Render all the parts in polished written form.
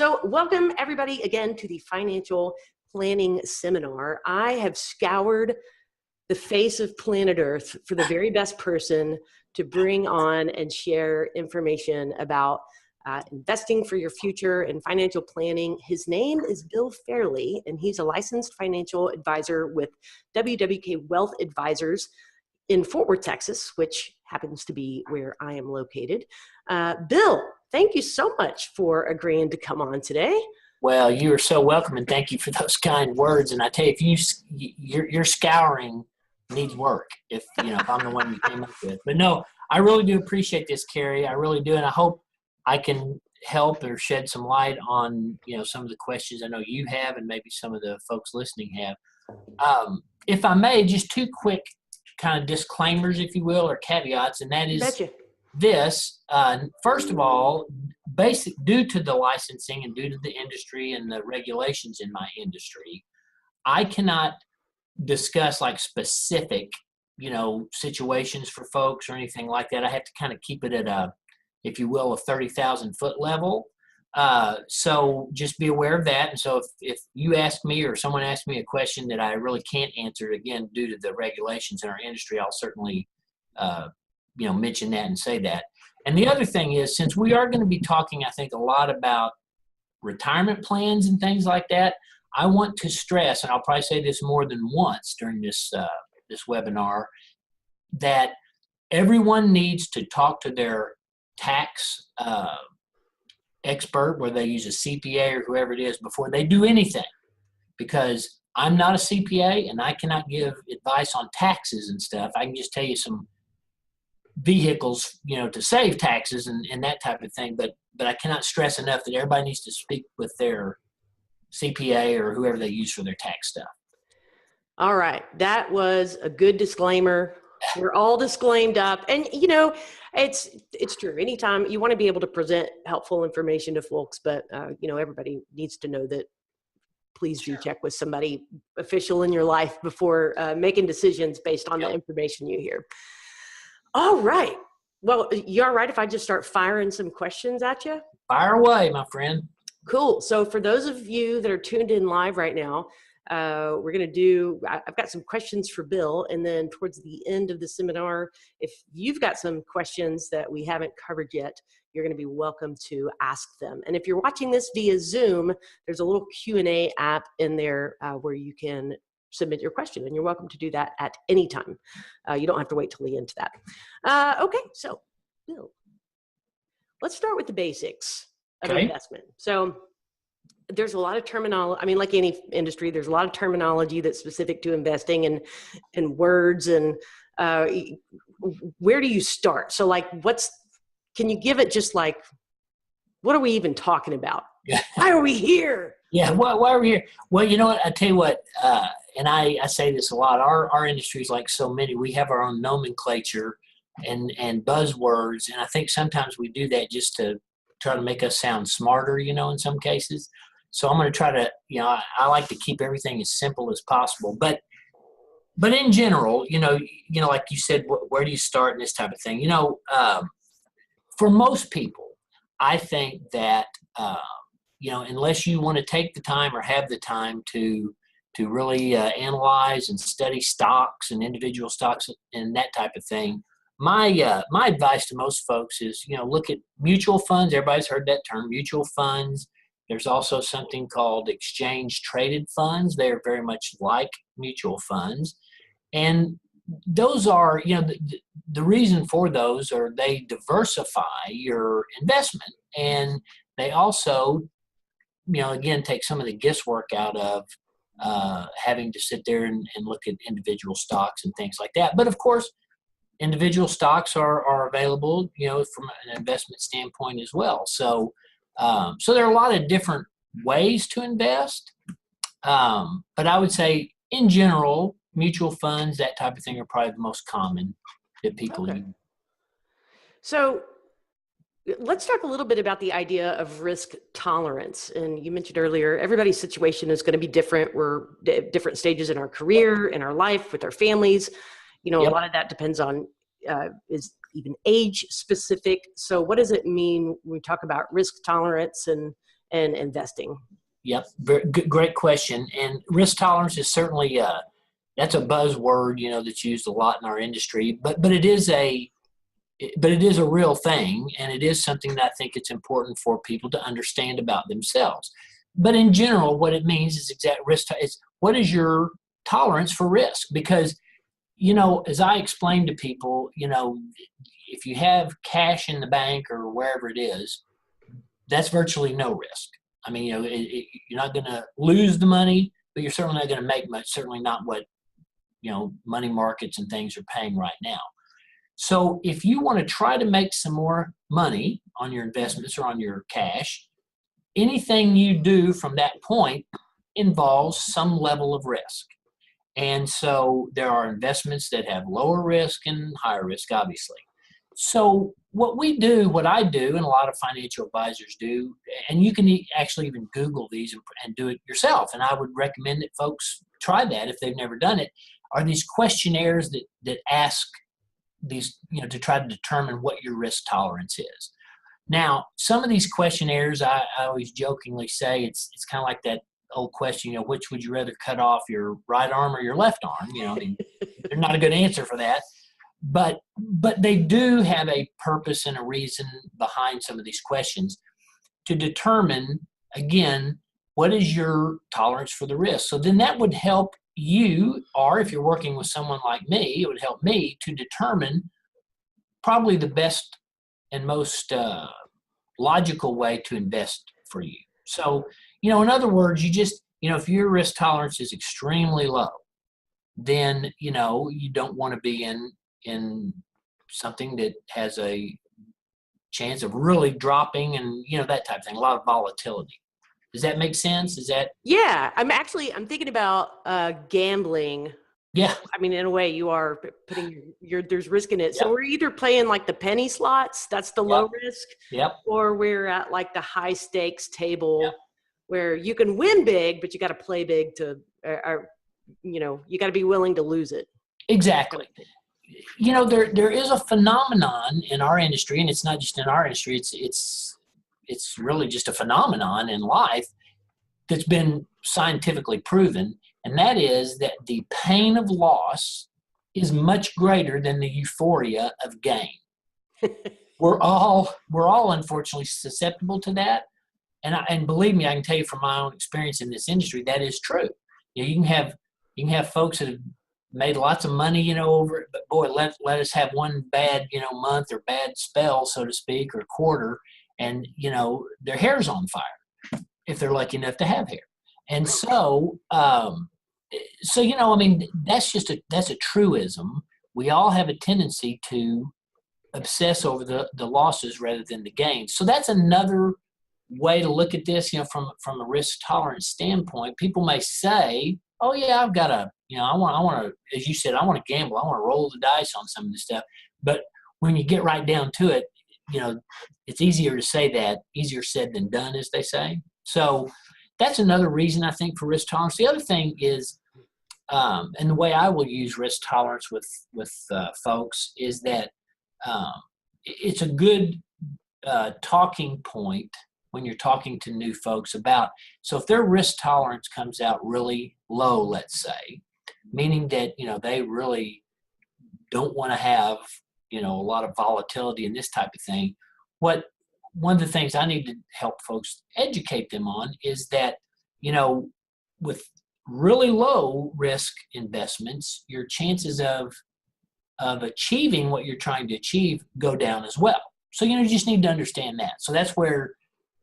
So welcome everybody again to the Financial Planning Seminar. I have scoured the face of planet Earth for the very best person to bring on and share information about investing for your future and financial planning. His name is Bill Fairley, and he's a licensed financial advisor with WWK Wealth Advisors in Fort Worth, Texas, which happens to be where I am located. Bill, thank you so much for agreeing to come on today. Well, you are so welcome, and thank you for those kind words. And I tell you, if your scouring needs work, if I'm the one you came up with. But no, I really do appreciate this, Carrie. I really do, and I hope I can help or shed some light on some of the questions I know you have, and maybe some of the folks listening have. If I may, just two quick kind of disclaimers, if you will, or caveats, and that is this. First of all, due to the licensing and due to the industry and the regulations in my industry, I cannot discuss like specific, situations for folks or anything like that. I have to kind of keep it at a, if you will, a 30,000 foot level. So just be aware of that. And so if you ask me or someone asks me a question that I really can't answer, again, due to the regulations in our industry, I'll certainly, mention that and say that. And the other thing is, since we are going to be talking, I think, a lot about retirement plans and things like that, I want to stress, and I'll probably say this more than once during this webinar, that everyone needs to talk to their tax expert, whether they use a CPA or whoever it is, before they do anything. Because I'm not a CPA and I cannot give advice on taxes and stuff. I can just tell you some vehicles, to save taxes and that type of thing. But I cannot stress enough that everybody needs to speak with their CPA or whoever they use for their tax stuff. All right. That was a good disclaimer. We're all disclaimed up. And, it's true. Anytime you want to be able to present helpful information to folks, but, everybody needs to know that please do check with somebody official in your life before making decisions based on the information you hear. All right. Well, you all right if I just start firing some questions at you? Fire away, my friend. Cool. So for those of you that are tuned in live right now, we're going to I've got some questions for Bill, and then towards the end of the seminar, if you've got some questions that we haven't covered yet, you're going to be welcome to ask them. And if you're watching this via Zoom, there's a little Q&A app in there where you can submit your question, and you're welcome to do that at any time. You don't have to wait till the end to that. Okay, so Bill, let's start with the basics of investment. So there's a lot of terminology. I mean, like any industry, there's a lot of terminology that's specific to investing and words. And where do you start? So like, can you give it just like, what are we even talking about? Yeah. Why are we here? Yeah, why are we here? Well, you know what? I tell you what, and I say this a lot. Our industry is like so many. We have our own nomenclature and buzzwords, and I think sometimes we do that just to try to make us sound smarter, in some cases. So I'm going to try to, I like to keep everything as simple as possible. But in general, like you said, where do you start and this type of thing? For most people, I think that, unless you want to take the time or have the time to really analyze and study stocks and individual stocks and that type of thing, my advice to most folks is, look at mutual funds. Everybody's heard that term, mutual funds. There's also something called exchange-traded funds. They are very much like mutual funds. And those are, the reason for those are they diversify your investment. And they also, again, take some of the guesswork out of having to sit there and look at individual stocks and things like that. But of course, individual stocks are available, from an investment standpoint as well. So there are a lot of different ways to invest. But I would say in general, mutual funds, that type of thing are probably the most common that people use. So let's talk a little bit about the idea of risk tolerance. And you mentioned earlier, everybody's situation is going to be different. We're at different stages in our career, in our life, with our families. A lot of that depends on, is even age specific. So what does it mean when we talk about risk tolerance and and investing? Yep. Very good, great question. And risk tolerance is certainly that's a buzzword, that's used a lot in our industry, but it is a real thing, and it is something that I think it's important for people to understand about themselves. But in general, what it means is is what is your tolerance for risk? Because, as I explain to people, if you have cash in the bank or wherever it is, that's virtually no risk. I mean, you're not going to lose the money, but you're certainly not going to make much, certainly not what, money markets and things are paying right now. So if you want to try to make some more money on your investments or on your cash, anything you do from that point involves some level of risk. And so there are investments that have lower risk and higher risk, obviously. So what I do, and a lot of financial advisors do, and you can actually even Google these and do it yourself. And I would recommend that folks try that if they've never done it, are these questionnaires that ask these, to try to determine what your risk tolerance is. Now, some of these questionnaires, I always jokingly say it's kind of like that old question, which would you rather cut off, your right arm or your left arm? There's not a good answer for that. But they do have a purpose and a reason behind some of these questions to determine, again, what is your tolerance for the risk? So then that would help you, or if you're working with someone like me, it would help me to determine probably the best and most logical way to invest for you. So, in other words, you just, if your risk tolerance is extremely low, then, you don't want to be in something that has a chance of really dropping and, that type of thing, a lot of volatility. Does that make sense? Yeah, I'm thinking about gambling. Yeah. I mean, in a way, you are putting there's risk in it. Yep. So we're either playing like the penny slots, that's the low risk, or we're at like the high stakes table where you can win big, but you got to play big you got to be willing to lose it. Exactly. There is a phenomenon in our industry, and it's not just in our industry. It's really just a phenomenon in life that's been scientifically proven, and that is that the pain of loss is much greater than the euphoria of gain. We're all unfortunately susceptible to that, and believe me, I can tell you from my own experience in this industry that is true. You can have folks that have made lots of money, over it, but boy, let us have one bad, month or bad spell, so to speak, or quarter, and, their hair's on fire if they're lucky enough to have hair. And so, that's a truism. We all have a tendency to obsess over the losses rather than the gains. So that's another way to look at this, from a risk tolerance standpoint. People may say, oh yeah, I've got I want to, as you said, I want to gamble. I want to roll the dice on some of this stuff. But when you get right down to it, it's easier to say that, easier said than done, as they say. So that's another reason I think for risk tolerance. The other thing is, and the way I will use risk tolerance with folks is that it's a good talking point when you're talking to new folks about, so if their risk tolerance comes out really low, let's say, meaning that, they really don't want to have, a lot of volatility in this type of thing. One of the things I need to help folks educate them on is that, with really low risk investments, your chances of achieving what you're trying to achieve go down as well. So, you just need to understand that. So that's where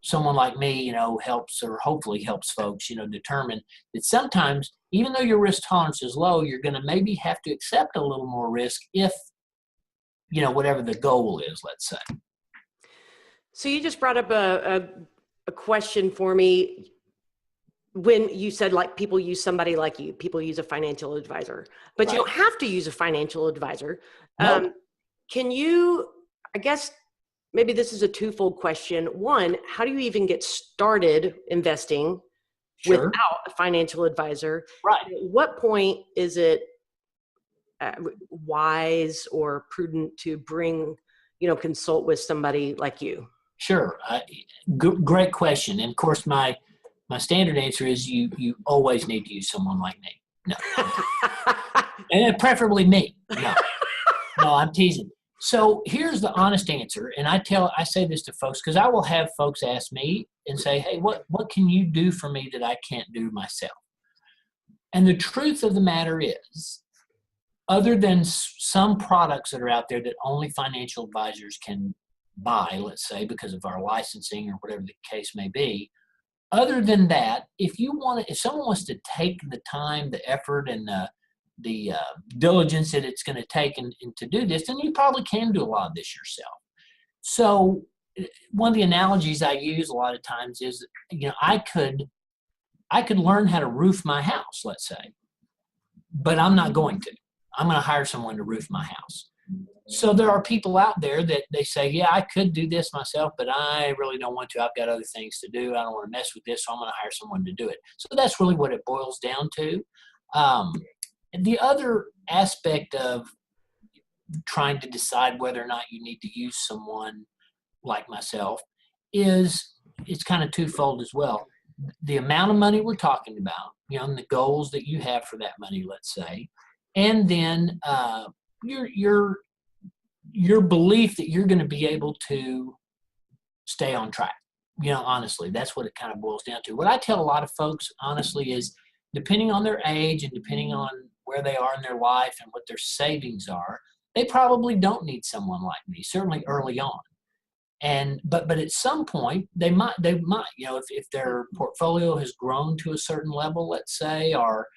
someone like me, helps, or hopefully helps folks, determine that sometimes, even though your risk tolerance is low, you're going to maybe have to accept a little more risk if, whatever the goal is, let's say. So you just brought up a question for me when you said, like, people use somebody like you, people use a financial advisor, but right. You don't have to use a financial advisor. Nope. Can you, I guess, maybe this is a twofold question. One, how do you even get started investing without a financial advisor? Right. At what point is it wise or prudent to consult with somebody like you? Sure. Great question. And of course, my standard answer is you always need to use someone like me. No, and preferably me. No, no, I'm teasing. So here's the honest answer, and I say this to folks because I will have folks ask me and say, "Hey, what can you do for me that I can't do myself?" And the truth of the matter is, other than some products that are out there that only financial advisors can buy, let's say, because of our licensing or whatever the case may be, other than that, if someone wants to take the time, the effort, and the diligence that it's going to take and to do this, then you probably can do a lot of this yourself. So one of the analogies I use a lot of times is, I could learn how to roof my house, let's say, but I'm not going to. I'm going to hire someone to roof my house. So there are people out there that they say, yeah, I could do this myself, but I really don't want to. I've got other things to do. I don't want to mess with this, so I'm going to hire someone to do it. So that's really what it boils down to. The other aspect of trying to decide whether or not you need to use someone like myself is it's kind of twofold as well. The amount of money we're talking about, and the goals that you have for that money, let's say, and then your belief that you're going to be able to stay on track. Honestly, that's what it kind of boils down to. What I tell a lot of folks, honestly, is depending on their age and depending on where they are in their life and what their savings are, they probably don't need someone like me, certainly early on. But at some point they might, if their portfolio has grown to a certain level, let's say, or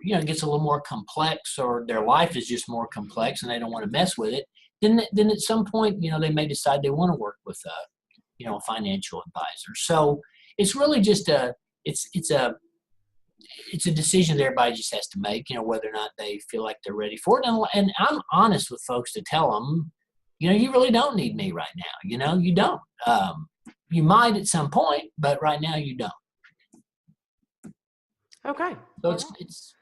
it gets a little more complex, or their life is just more complex and they don't want to mess with it, then at some point, they may decide they want to work with a financial advisor. So it's really just it's a decision that everybody just has to make, whether or not they feel like they're ready for it. And I'm honest with folks to tell them, you really don't need me right now. You don't. You might at some point, but right now you don't. Okay. So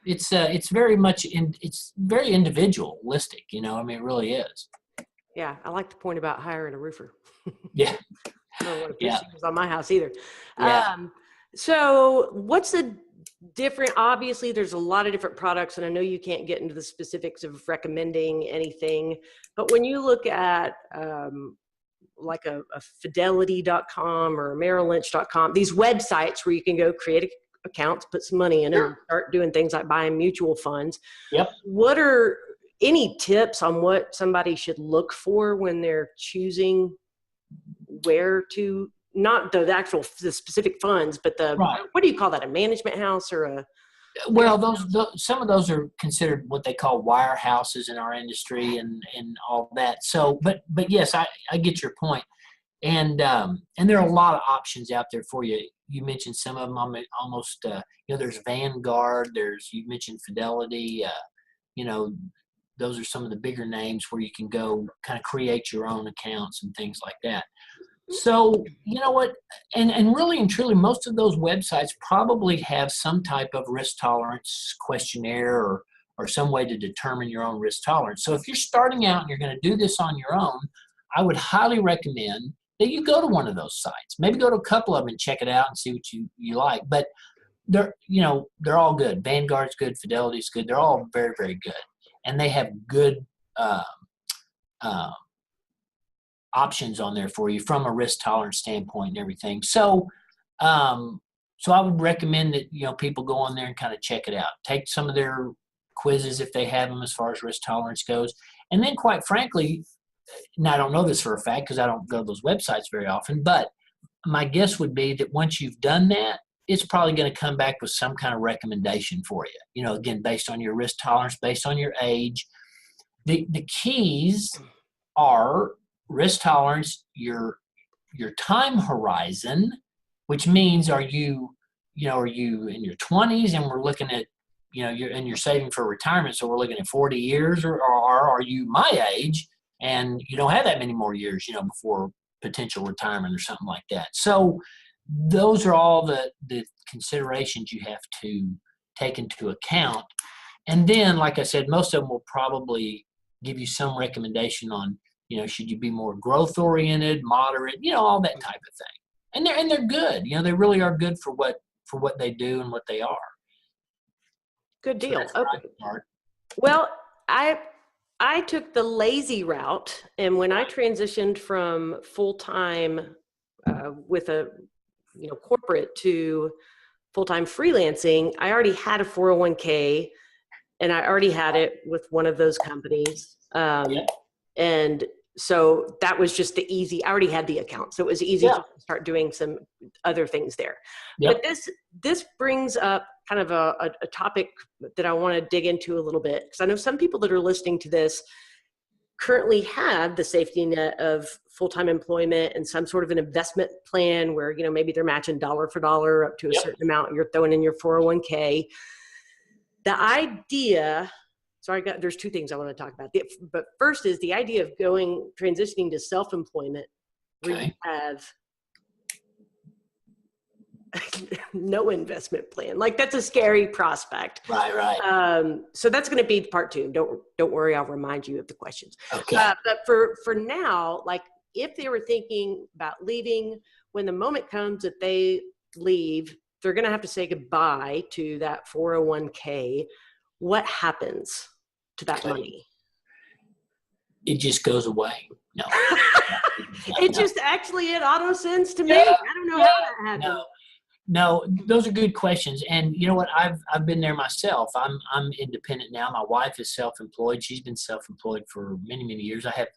it's very much it's very individualistic. It really is. Yeah, I like the point about hiring a roofer. Yeah. I don't want to put shingles on my house either. Yeah. So what's the different, obviously there's a lot of different products, and I know you can't get into the specifics of recommending anything, but when you look at like a fidelity.com or merrilllynch.com, these websites where you can go create accounts, put some money in, and start doing things like buying mutual funds. Yep. What are any tips on what somebody should look for when they're choosing where to, not the specific funds, but Right. what do you call that? A management house or a? Well, some of those are considered what they call wirehouses in our industry and all that. So, but yes, I get your point. And there are a lot of options out there for you. You mentioned some of them. Almost, there's Vanguard. You mentioned Fidelity. Those are some of the bigger names where you can go kind of create your own accounts and things like that. So, you know what, and really and truly, most of those websites probably have some type of risk tolerance questionnaire or some way to determine your own risk tolerance. So if you're starting out and you're going to do this on your own, I would highly recommend that you go to one of those sites. Maybe go to a couple of them and check it out and see what you like. But they're all good. Vanguard's good. Fidelity's good. They're all very, very good. And they have good options on there for you from a risk tolerance standpoint and everything. So I would recommend that, people go on there and kind of check it out. Take some of their quizzes if they have them as far as risk tolerance goes. And then quite frankly, now I don't know this for a fact because I don't go to those websites very often, but my guess would be that once you've done that, it's probably going to come back with some kind of recommendation for you. Again, based on your risk tolerance, based on your age. The keys are risk tolerance, your time horizon, which means are you in your 20s and we're looking at, you're saving for retirement, so we're looking at 40 years, or are you my age and you don't have that many more years, before potential retirement or something like that. So those are all the considerations you have to take into account. And then, like I said, most of them will probably give you some recommendation on, Should you be more growth oriented, moderate, all that type of thing. And they're good. They really are good for what they do and what they are. Good So deal. that's where I Okay. start. Well, I took the lazy route, and when I transitioned from full-time with a corporate to full-time freelancing, I already had a 401k, and I already had it with one of those companies. And so that was just I already had the account. So it was easy to start doing some other things there. Yep. But this brings up kind of a topic that I want to dig into a little bit, because I know some people that are listening to this currently have the safety net of full-time employment and some sort of an investment plan where, maybe they're matching dollar for dollar up to a certain amount. You're throwing in your 401k. The idea, there's two things I want to talk about. But first is the idea of transitioning to self-employment where you have no investment plan. Like, that's a scary prospect. Right. So that's going to be part two. Don't worry, I'll remind you of the questions. Okay. But for now, like, if they were thinking about leaving, when the moment comes that they leave, they're going to have to say goodbye to that 401k. What happens to that money? It just goes away. No. It auto sends to me. I don't know how that happened. No, those are good questions. And you know what? I've been there myself. I'm independent now. My wife is self-employed. She's been self-employed for many, many years. I have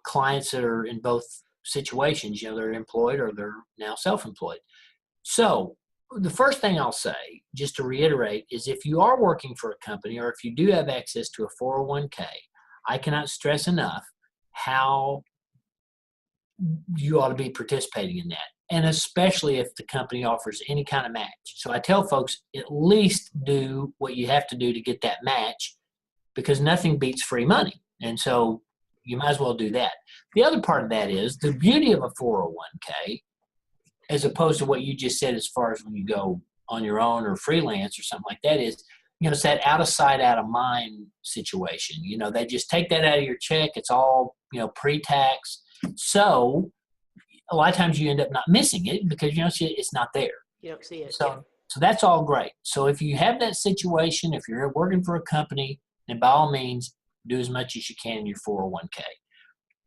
clients that are in both situations. They're employed or they're now self-employed. So the first thing I'll say, just to reiterate, is if you are working for a company or if you do have access to a 401k, I cannot stress enough how you ought to be participating in that. And especially if the company offers any kind of match. So I tell folks, at least do what you have to do to get that match, because nothing beats free money. And so you might as well do that. The other part of that is the beauty of a 401k, as opposed to what you just said as far as when you go on your own or freelance or something like that, is, it's that out of sight, out of mind situation. They just take that out of your check. It's all, pre-tax. So a lot of times you end up not missing it because, it's not there. You don't see it. So that's all great. So if you have that situation, if you're working for a company, then by all means, do as much as you can in your 401k.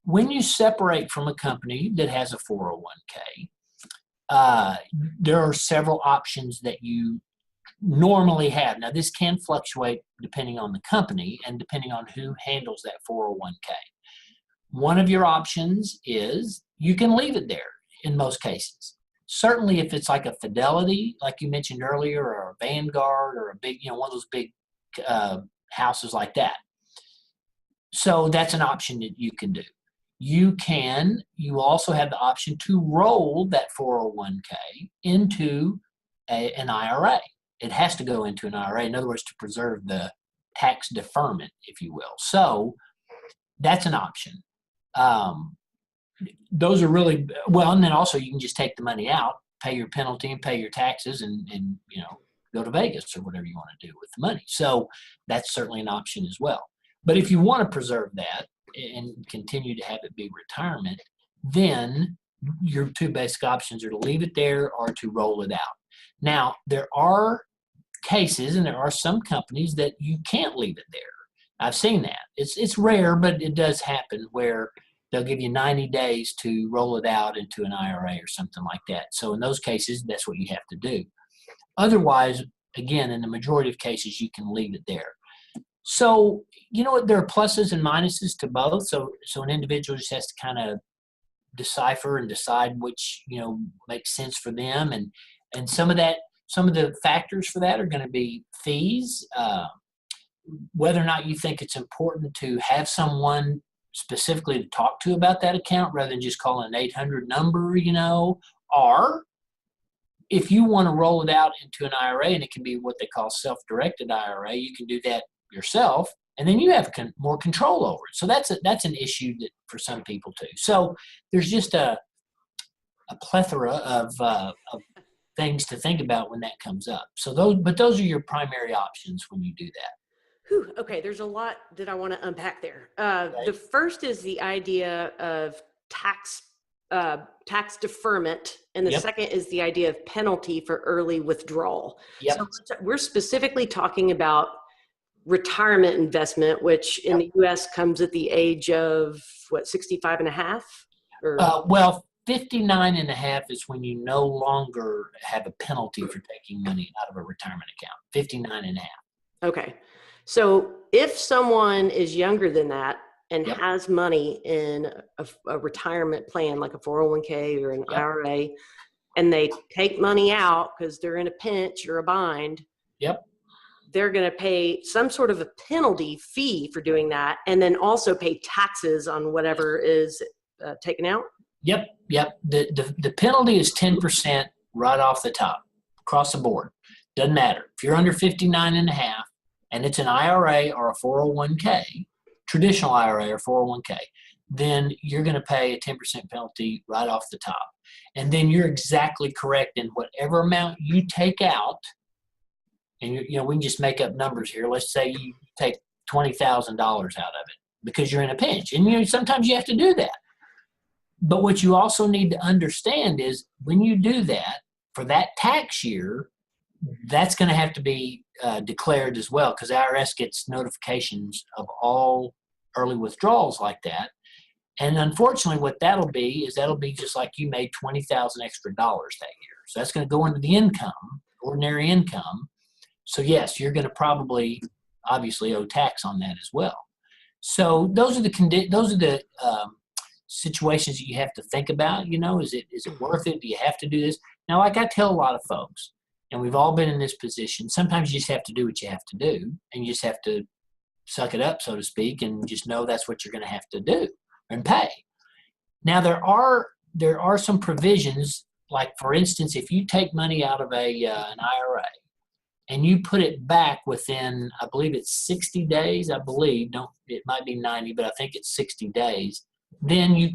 When you separate from a company that has a 401k, there are several options that you normally have. Now, this can fluctuate depending on the company and depending on who handles that 401k. One of your options is you can leave it there in most cases. Certainly if it's like a Fidelity, like you mentioned earlier, or a Vanguard, or a big, one of those big houses like that. So that's an option that you can do. You also have the option to roll that 401k into an IRA. It has to go into an IRA, in other words, to preserve the tax deferment, if you will. So that's an option. Those are really well, and then also you can just take the money out, pay your penalty and pay your taxes, and go to Vegas or whatever you want to do with the money. So that's certainly an option as well. But if you want to preserve that and continue to have it be retirement, then your two basic options are to leave it there or to roll it out. Now, there are cases and there are some companies that you can't leave it there. I've seen that. It's rare, but it does happen where they'll give you 90 days to roll it out into an IRA or something like that. So in those cases, that's what you have to do. Otherwise, again, in the majority of cases, you can leave it there. So, there are pluses and minuses to both. So an individual just has to kind of decipher and decide which, makes sense for them. And some of the factors for that are going to be fees, whether or not you think it's important to have someone specifically to talk to about that account rather than just calling an 800 number, or if you want to roll it out into an IRA, and it can be what they call self-directed IRA, you can do that yourself, and then you have more control over it. So that's an issue that for some people too. So there's just a plethora of things to think about when that comes up. So those are your primary options when you do that. Whew, okay, there's a lot that I want to unpack there. The Okay. first is the idea of tax tax deferment, and the Yep. second is the idea of penalty for early withdrawal. So Yep. we're specifically talking about retirement investment, which in Yep. the US comes at the age of what, 65 and a half? Or Well, 59 and a half is when you no longer have a penalty for taking money out of a retirement account. 59 and a half. okay. So if someone is younger than that and Yep. has money in a retirement plan, like a 401k or an Yep. IRA, and they take money out because they're in a pinch or a bind, Yep. they're going to pay some sort of a penalty fee for doing that, and then also pay taxes on whatever is taken out. Yep. Yep. The penalty is 10% right off the top, across the board. Doesn't matter. If you're under 59 and a half and it's an IRA or a 401k, traditional IRA or 401k, then you're going to pay a 10% penalty right off the top. And then you're exactly correct in whatever amount you take out. And we can just make up numbers here. Let's say you take $20,000 out of it because you're in a pinch. And sometimes you have to do that. But what you also need to understand is when you do that for that tax year, that's going to have to be declared as well, because IRS gets notifications of all early withdrawals like that. And unfortunately, what that'll be just like you made $20,000 extra dollars that year. So that's going to go into the income, ordinary income. So yes, you're going to probably obviously owe tax on that as well. So those are the situations that you have to think about. Is it worth it? Do you have to do this? Now, like I tell a lot of folks, and we've all been in this position, sometimes you just have to do what you have to do, and you just have to suck it up, so to speak, and just know that's what you're going to have to do and pay. Now, there are some provisions, like for instance, if you take money out of an IRA and you put it back within, I believe it's 60 days, it might be 90, but I think it's 60 days, then you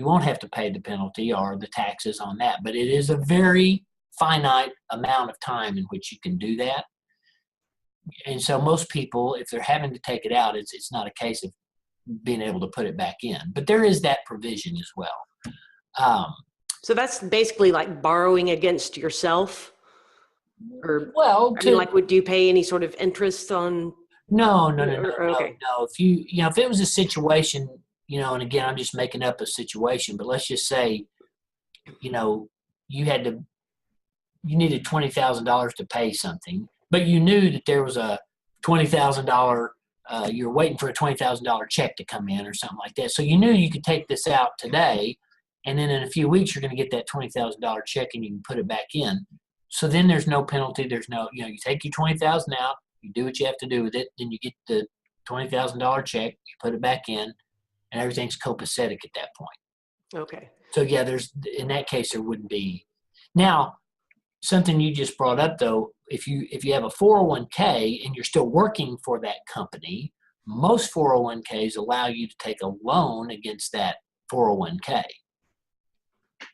won't have to pay the penalty or the taxes on that. But it is a very finite amount of time in which you can do that. And so most people, if they're having to take it out, it's not a case of being able to put it back in. But there is that provision as well. So that's basically like borrowing against yourself. Or Well, would you pay any sort of interest on? No. Okay. No. If it was a situation, and again, I'm just making up a situation, but let's just say, you needed $20,000 to pay something, but you knew that there was a $20,000, you were waiting for a $20,000 check to come in or something like that. So you knew you could take this out today, and then in a few weeks, you're going to get that $20,000 check and you can put it back in. So then there's no penalty. There's no, you take your $20,000 out, you do what you have to do with it, then you get the $20,000 check, you put it back in, and everything's copacetic at that point. Okay. So yeah, in that case, there wouldn't be. Now, something you just brought up though, if you have a 401k and you're still working for that company, most 401ks allow you to take a loan against that 401k.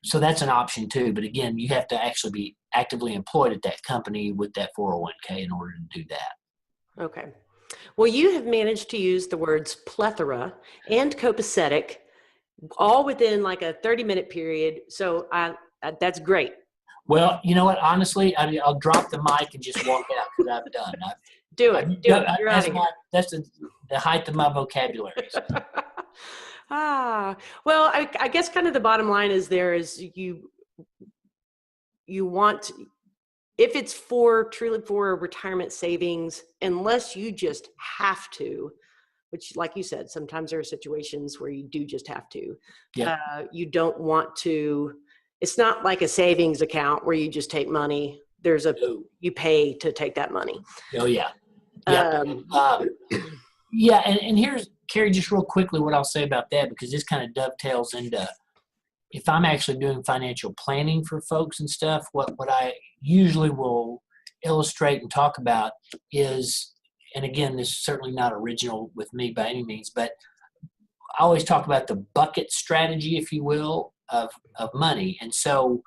So that's an option too. But again, you have to actually be actively employed at that company with that 401k in order to do that. Okay. Well, you have managed to use the words plethora and copacetic all within like a 30-minute period. So that's great. Well, you know what? Honestly, I'll drop the mic and just walk out because I'm done. Do it. You're out of here. That's the height of my vocabulary. Well, I guess kind of the bottom line is you want, if it's truly for retirement savings, unless you just have to, which like you said, sometimes there are situations where you do just have to. Yeah. You don't want to, it's not like a savings account where you just take money. You pay to take that money. Oh yeah. Yeah. Yeah. And here's, Carrie, just real quickly what I'll say about that, because this kind of dovetails into, if I'm actually doing financial planning for folks and stuff, what I usually will illustrate and talk about is, and again, this is certainly not original with me by any means, but I always talk about the bucket strategy, if you will, of money. And so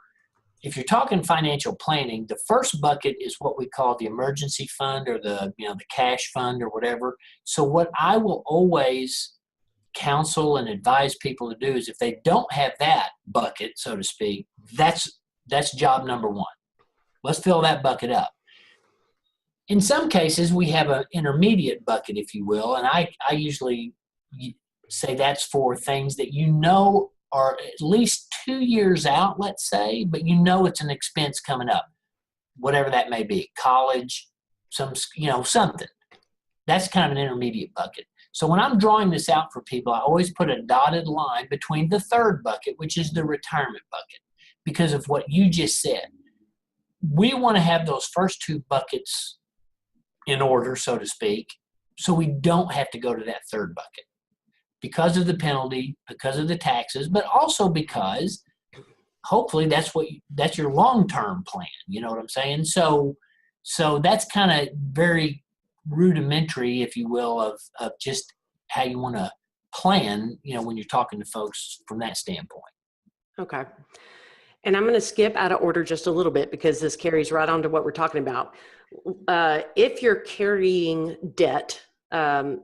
if you're talking financial planning, the first bucket is what we call the emergency fund, or the cash fund or whatever. So what I will always counsel and advise people to do is, if they don't have that bucket, so to speak, that's job number one. Let's fill that bucket up. In some cases, we have an intermediate bucket, if you will, and I usually say that's for things that are at least 2 years out, let's say, but it's an expense coming up, whatever that may be, college, something. That's kind of an intermediate bucket. So when I'm drawing this out for people, I always put a dotted line between the third bucket, which is the retirement bucket, because of what you just said. We want to have those first two buckets in order, so to speak, so we don't have to go to that third bucket because of the penalty, because of the taxes, but also because hopefully that's your long-term plan. You know what I'm saying? So that's kind of very rudimentary, if you will, of just how you want to plan, when you're talking to folks from that standpoint. Okay. And I'm going to skip out of order just a little bit because this carries right on to what we're talking about. If you're carrying debt, and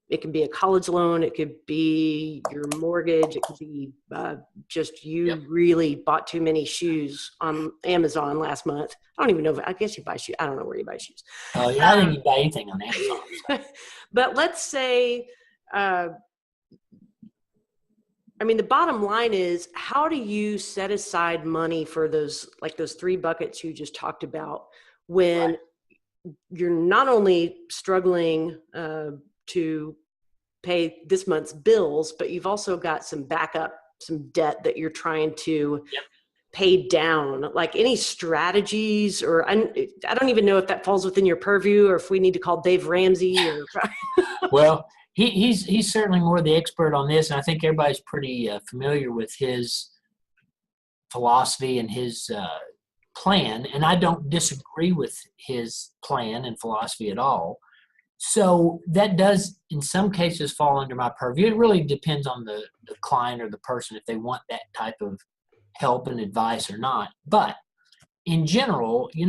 it can be a college loan, it could be your mortgage, it could be just you really bought too many shoes on Amazon last month. I don't even know I guess you buy shoes. I don't know where you buy shoes. Oh, yeah, I didn't even buy anything on Amazon. So. But let's say, the bottom line is, how do you set aside money for those three buckets you just talked about when you're not only struggling to pay this month's bills, but you've also got some debt that you're trying to pay down? Like, any strategies, or I don't even know if that falls within your purview, or if we need to call Dave Ramsey or. Well, he's certainly more the expert on this, and I think everybody's pretty familiar with his philosophy and his plan, and I don't disagree with his plan and philosophy at all. So that does, in some cases, fall under my purview. It really depends on the client or the person if they want that type of help and advice or not. But in general, we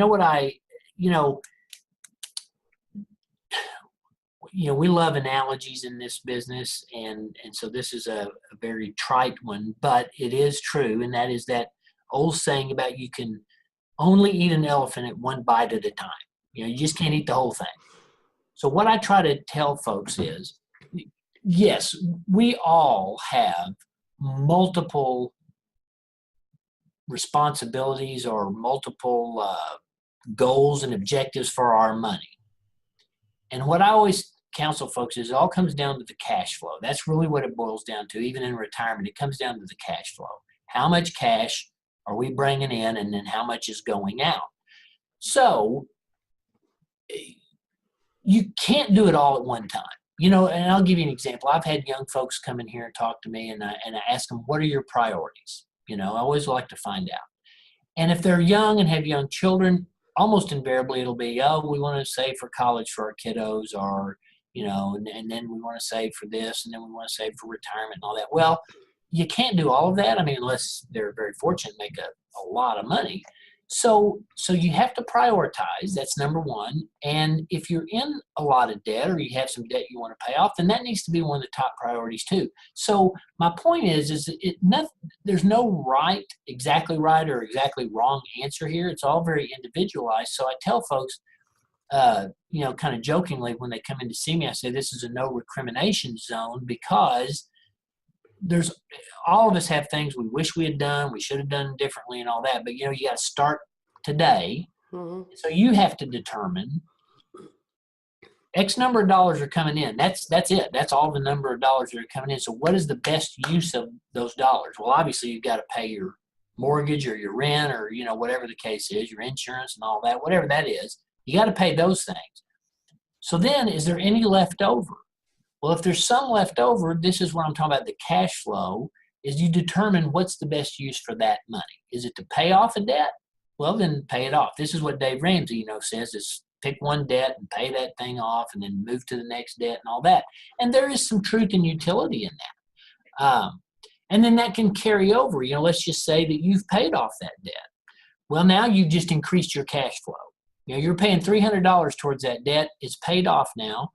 love analogies in this business, and so this is a very trite one, but it is true, and that is that old saying about you can only eat an elephant at one bite at a time. You just can't eat the whole thing. So what I try to tell folks is, yes, we all have multiple responsibilities or multiple goals and objectives for our money. And what I always counsel folks is, it all comes down to the cash flow. That's really what it boils down to. Even in retirement, it comes down to the cash flow. How much cash are we bringing in, and then how much is going out? So you can't do it all at one time. And I'll give you an example. I've had young folks come in here and talk to me, and I ask them, what are your priorities? I always like to find out. And if they're young and have young children, almost invariably it'll be, we want to save for college for our kiddos, or, and then we want to save for this, and then we want to save for retirement and all that. Well, you can't do all of that. Unless they're very fortunate, make a lot of money. So you have to prioritize. That's number one. And if you're in a lot of debt, or you have some debt you want to pay off, then that needs to be one of the top priorities too. So my point is there's no exactly right or exactly wrong answer here. It's all very individualized. So I tell folks, kind of jokingly, when they come in to see me, I say this is a no recrimination zone, because all of us have things we wish we had done, we should have done differently and all that, but you got to start today. Mm-hmm. So you have to determine X number of dollars are coming in. That's it. That's all the number of dollars that are coming in. So what is the best use of those dollars? Well, obviously you've got to pay your mortgage or your rent, or, whatever the case is, your insurance and all that, whatever that is, you got to pay those things. So then, is there any left over? Well, if there's some left over, this is what I'm talking about, the cash flow, is you determine what's the best use for that money. Is it to pay off a debt? Well, then pay it off. This is what Dave Ramsey, says, is pick one debt and pay that thing off, and then move to the next debt and all that. And there is some truth and utility in that. And then that can carry over. Let's just say that you've paid off that debt. Well, now you've just increased your cash flow. You're paying $300 towards that debt. It's paid off now.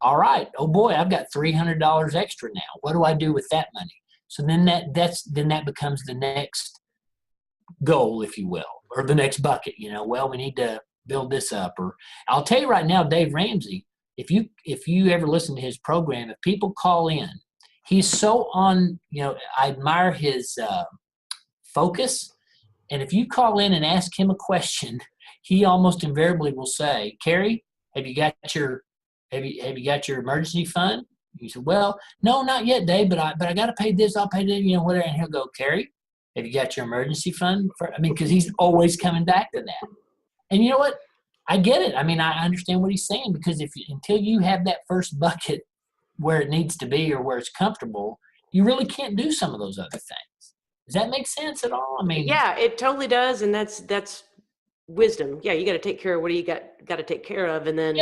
All right. Oh boy, I've got $300 extra now. What do I do with that money? So then that becomes the next goal, if you will, or the next bucket. Well, we need to build this up. Or I'll tell you right now, Dave Ramsey, if you ever listen to his program, if people call in, he's so on. I admire his focus. And if you call in and ask him a question, he almost invariably will say, "Carrie, have you got your emergency fund?" You said, "Well, no, not yet, Dave, but I got to pay this. I'll pay that, whatever." And he'll go, "Carrie, have you got your emergency fund?" Because he's always coming back to that. And you know what? I get it. I understand what he's saying, because until you have that first bucket where it needs to be or where it's comfortable, you really can't do some of those other things. Does that make sense at all? Yeah, it totally does. And that's wisdom. Yeah. You got to take care of what you got to take care of. And then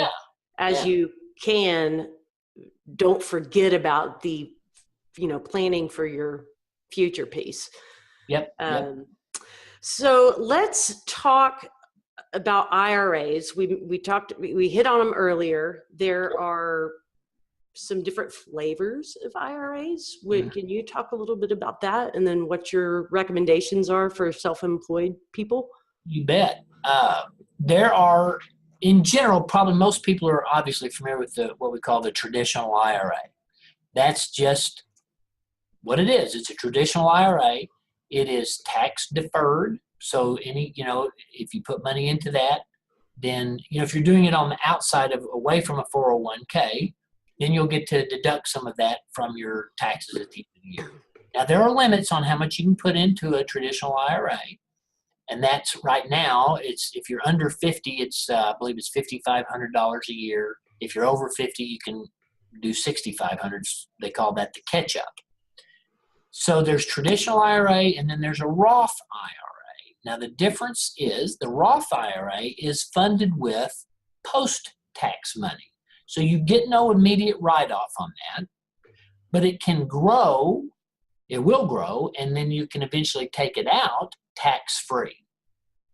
you can, don't forget about the, planning for your future piece. Yep. So let's talk about IRAs. We hit on them earlier. There are some different flavors of IRAs. Can you talk a little bit about that, and then what your recommendations are for self-employed people? You bet. There are, in general, probably most people are obviously familiar with what we call the traditional IRA. That's just what it is. It's a traditional IRA. It is tax deferred. So if you put money into that, then, if you're doing it on the outside away from a 401k, then you'll get to deduct some of that from your taxes at the end of the year. Now, there are limits on how much you can put into a traditional IRA. And that's right now, if you're under 50, I believe it's $5,500 a year. If you're over 50, you can do $6,500. They call that the catch up. So there's traditional IRA, and then there's a Roth IRA. Now, the difference is the Roth IRA is funded with post-tax money. So you get no immediate write-off on that, but it can grow, it will grow, and then you can eventually take it out tax-free.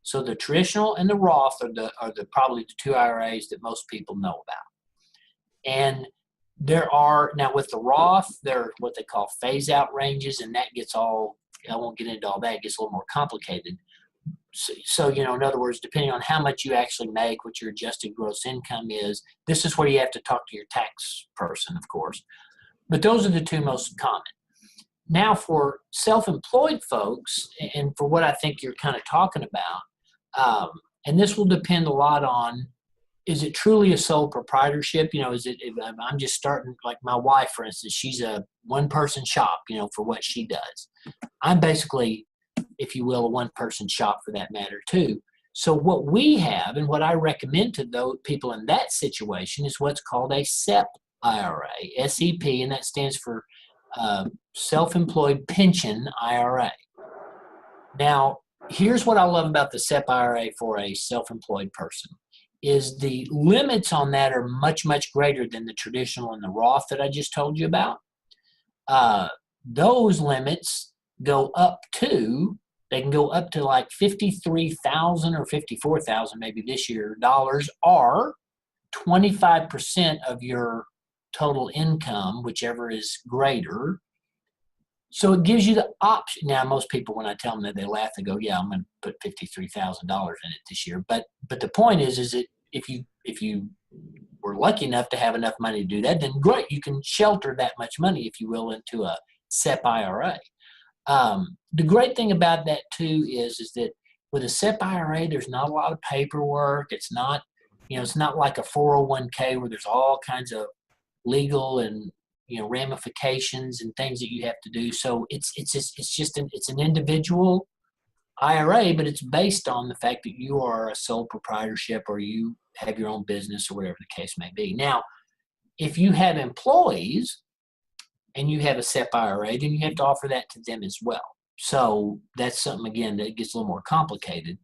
So the traditional and the Roth are probably the two IRAs that most people know about. And there are, now with the Roth, there are what they call phase-out ranges, and that gets I won't get into all that, it gets a little more complicated. So, in other words, depending on how much you actually make, what your adjusted gross income is, this is where you have to talk to your tax person, of course. But those are the two most common. Now, for self-employed folks, and for what I think you're kind of talking about, and this will depend a lot on, is it truly a sole proprietorship? If I'm just starting, like my wife, for instance, she's a one-person shop, for what she does. I'm basically, if you will, a one-person shop for that matter too. So what we have, and what I recommend to those people in that situation, is what's called a SEP IRA, SEP, and that stands for Self-Employed Pension IRA. Now, here's what I love about the SEP IRA for a self-employed person, is the limits on that are much, much greater than the traditional and the Roth that I just told you about. Those limits they can go up to like $53,000 or $54,000 maybe this year, or 25% of your total income, whichever is greater. So it gives you the option. Now, most people, when I tell them that, they laugh and go, "Yeah, I'm going to put $53,000 in it this year." But the point is that if you were lucky enough to have enough money to do that, then great, you can shelter that much money, if you will, into a SEP IRA. The great thing about that too is that with a SEP IRA, there's not a lot of paperwork. It's not, it's not like a 401k where there's all kinds of legal and ramifications and things that you have to do. So it's an individual IRA, but it's based on the fact that you are a sole proprietorship or you have your own business or whatever the case may be. Now, if you have employees and you have a SEP IRA, then you have to offer that to them as well. So that's something, again, that gets a little more complicated.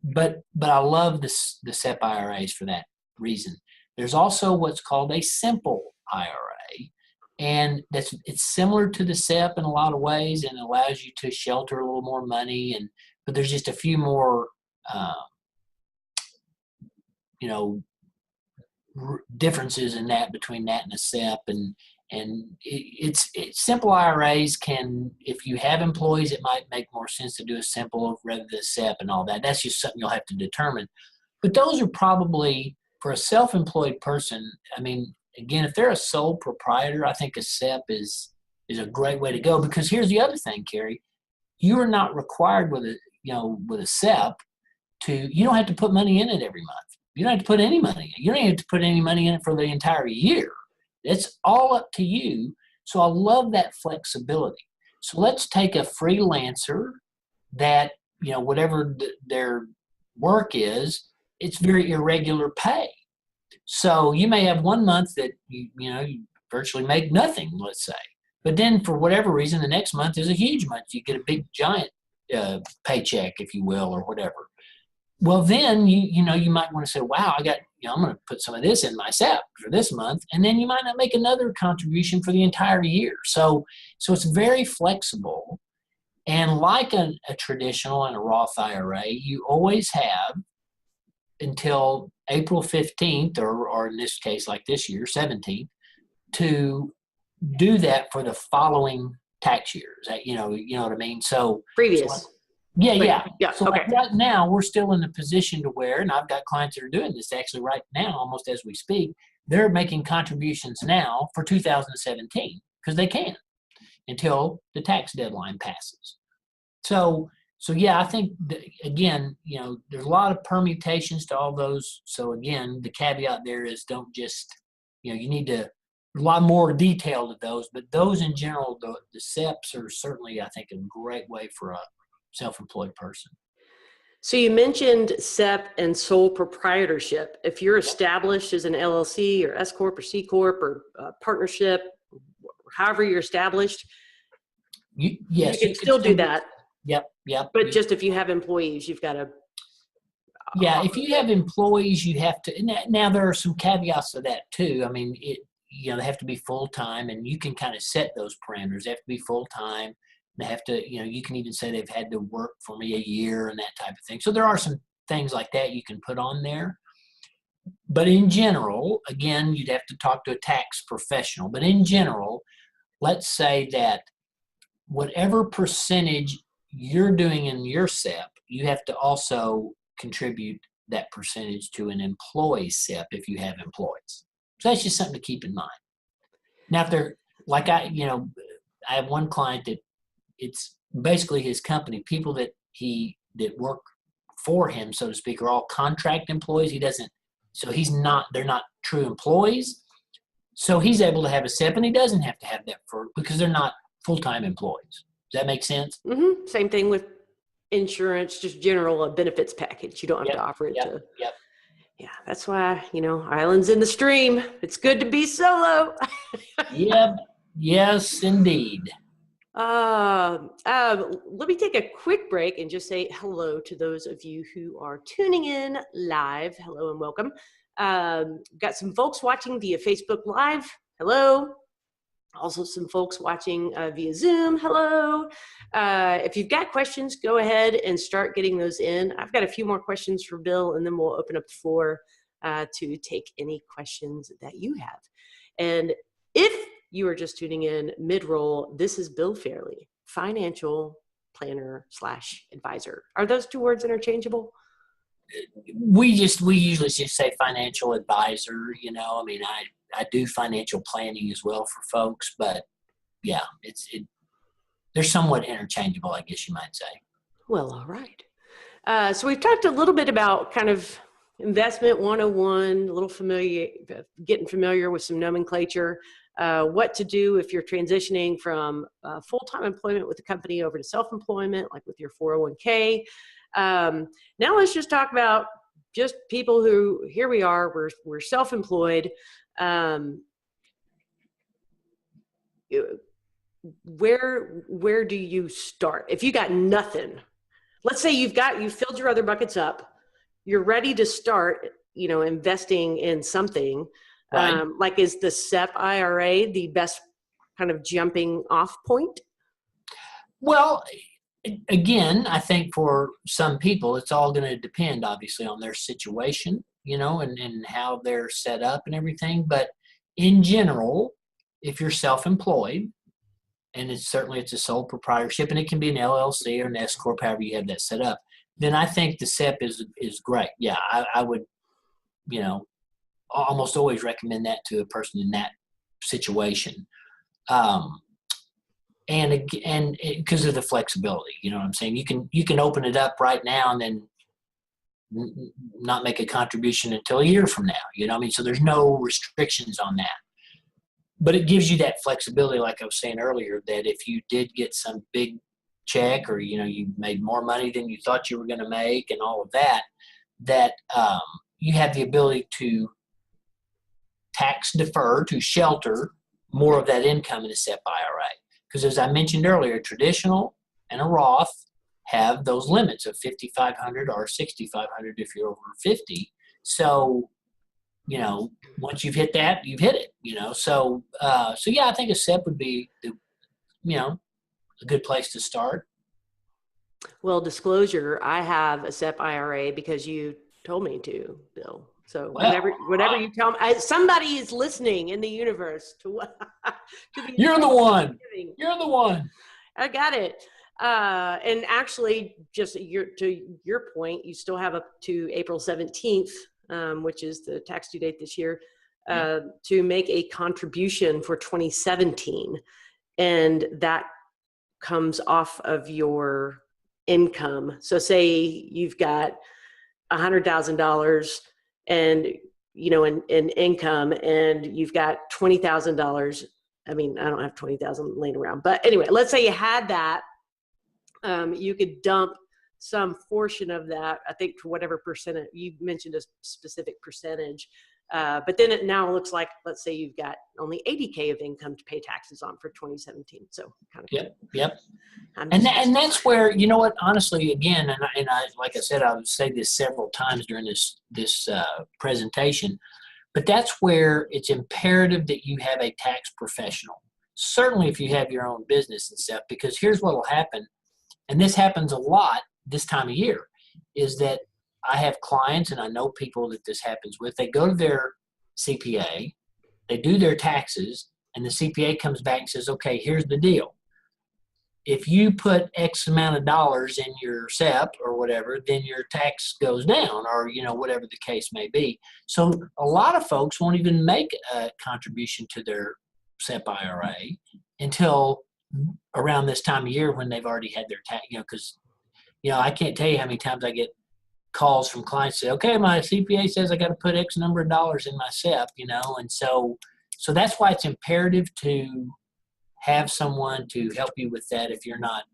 But I love the SEP IRAs for that reason. There's also what's called a simple IRA. And it's similar to the SEP in a lot of ways, and allows you to shelter a little more money. But there's just a few more, you know, differences in that between that and a SEP. And it's simple IRAs can, if you have employees, it might make more sense to do a simple rather than a SEP and all that. That's just something you'll have to determine. But those are probably, for a self-employed person, I mean, again, if they're a sole proprietor, I think a SEP is a great way to go. Because here's the other thing, Carrie, you are not required with a SEP you don't have to put money in it every month. You don't have to put any money. You don't have to put any money in it for the entire year. It's all up to you. So I love that flexibility. So let's take a freelancer that, whatever their work is, it's very irregular pay. So you may have one month that you virtually make nothing, let's say. But then for whatever reason, the next month is a huge month. You get a big giant paycheck, if you will, or whatever. Well, then you might want to say, wow, I'm going to put some of this in my SEP for this month, and then you might not make another contribution for the entire year. So it's very flexible, and like a traditional and a Roth IRA, you always have until April 15th, or in this case, like this year, 17th, to do that for the following tax years. You know what I mean? So previous. Yeah. So okay. Right now, we're still in the position to where, and I've got clients that are doing this actually right now, almost as we speak, they're making contributions now for 2017 because they can until the tax deadline passes. So yeah, I think, again, there's a lot of permutations to all those. So again, the caveat there is don't just, you need to, a lot more detail to those, but those in general, the SEPs are certainly, I think, a great way for a self-employed person. So you mentioned SEP and sole proprietorship. If you're established as an LLC or S Corp or C Corp or partnership, however you're established, you can still do that. Yep. But just if you have employees, you've got to. Yeah, if you have employees, you have to. Now there are some caveats to that too. I mean, they have to be full time, and you can kind of set those parameters. They have to be full time. They have to, you can even say they've had to work for me a year and that type of thing. So there are some things like that you can put on there. But in general, again, you'd have to talk to a tax professional. But in general, let's say that whatever percentage you're doing in your SEP, you have to also contribute that percentage to an employee SEP if you have employees. So that's just something to keep in mind. Now, if they're like I have one client that it's basically his company, people that work for him, so to speak, are all contract employees. They're not true employees. So he's able to have a SEP, and he doesn't have to have that because they're not full-time employees. Does that make sense? Mm-hmm. Same thing with insurance, just general benefits package. You don't have to offer it to. Yep. Yeah, that's why, islands in the stream. It's good to be solo. Yep. Yes, indeed. Let me take a quick break and just say hello to those of you who are tuning in live. Hello and welcome. Got some folks watching via Facebook Live. Hello. Also some folks watching via Zoom. Hello. If you've got questions, go ahead and start getting those in. I've got a few more questions for Bill, and then we'll open up the floor to take any questions that you have. And if you are just tuning in mid-roll, this is Bill Fairley, financial planner / advisor. Are those two words interchangeable? We usually just say financial advisor. I do financial planning as well for folks, but yeah, they're somewhat interchangeable, I guess you might say. Well, all right. So we've talked a little bit about kind of investment 101, a little getting familiar with some nomenclature, what to do if you're transitioning from full-time employment with the company over to self-employment, like with your 401k. Now let's just talk about just people who, here we are, we're self-employed. Where do you start? If you got nothing, let's say you filled your other buckets up, you're ready to start, investing in something. Right. Like, is the SEP IRA the best kind of jumping off point? Well, again, I think for some people, it's all going to depend, obviously, on their situation, and how they're set up and everything. But in general, if you're self-employed, and it's a sole proprietorship, and it can be an LLC or an S corp, however you have that set up, then I think the SEP is great. Yeah, I would, almost always recommend that to a person in that situation. And because of the flexibility, you know what I'm saying? You can open it up right now and then not make a contribution until a year from now. You know what I mean? So there's no restrictions on that. But it gives you that flexibility, like I was saying earlier, that if you did get some big check, or you made more money than you thought you were going to make, and all of that, you have the ability to tax defer, to shelter more of that income in a SEP IRA. Because as I mentioned earlier, traditional and a Roth have those limits of $5,500 or $6,500 if you're over 50. So, once you've hit that, you've hit it. So yeah, I think a SEP would be a good place to start. Well, disclosure, I have a SEP IRA because you told me to, Bill. So whatever you tell me, somebody is listening in the universe to what. You're the one. You're the one. I got it. And actually, just to your point, you still have up to April 17th, which is the tax due date this year, to make a contribution for 2017, and that comes off of your income. So say you've got $100,000 and in income, and you've got $20,000. I mean, I don't have 20,000 laying around, but anyway, let's say you had that. You could dump some portion of that, I think, to whatever percentage you mentioned, a specific percentage. But then it now looks like, let's say you've got only 80K of income to pay taxes on for 2017. So kind of. Yep. And that's where, honestly, again, and I, like I said, I would say this several times during this presentation, but that's where it's imperative that you have a tax professional. Certainly if you have your own business and stuff, because here's what will happen, and this happens a lot this time of year, is that I have clients, and I know people that this happens with. They go to their CPA, they do their taxes, and the CPA comes back and says, okay, here's the deal. If you put X amount of dollars in your SEP or whatever, then your tax goes down, or, whatever the case may be. So a lot of folks won't even make a contribution to their SEP IRA until around this time of year when they've already had their tax, because, I can't tell you how many times I get calls from clients say, okay, my CPA says I got to put X number of dollars in my SEP, and so that's why it's imperative to have someone to help you with that if you're not,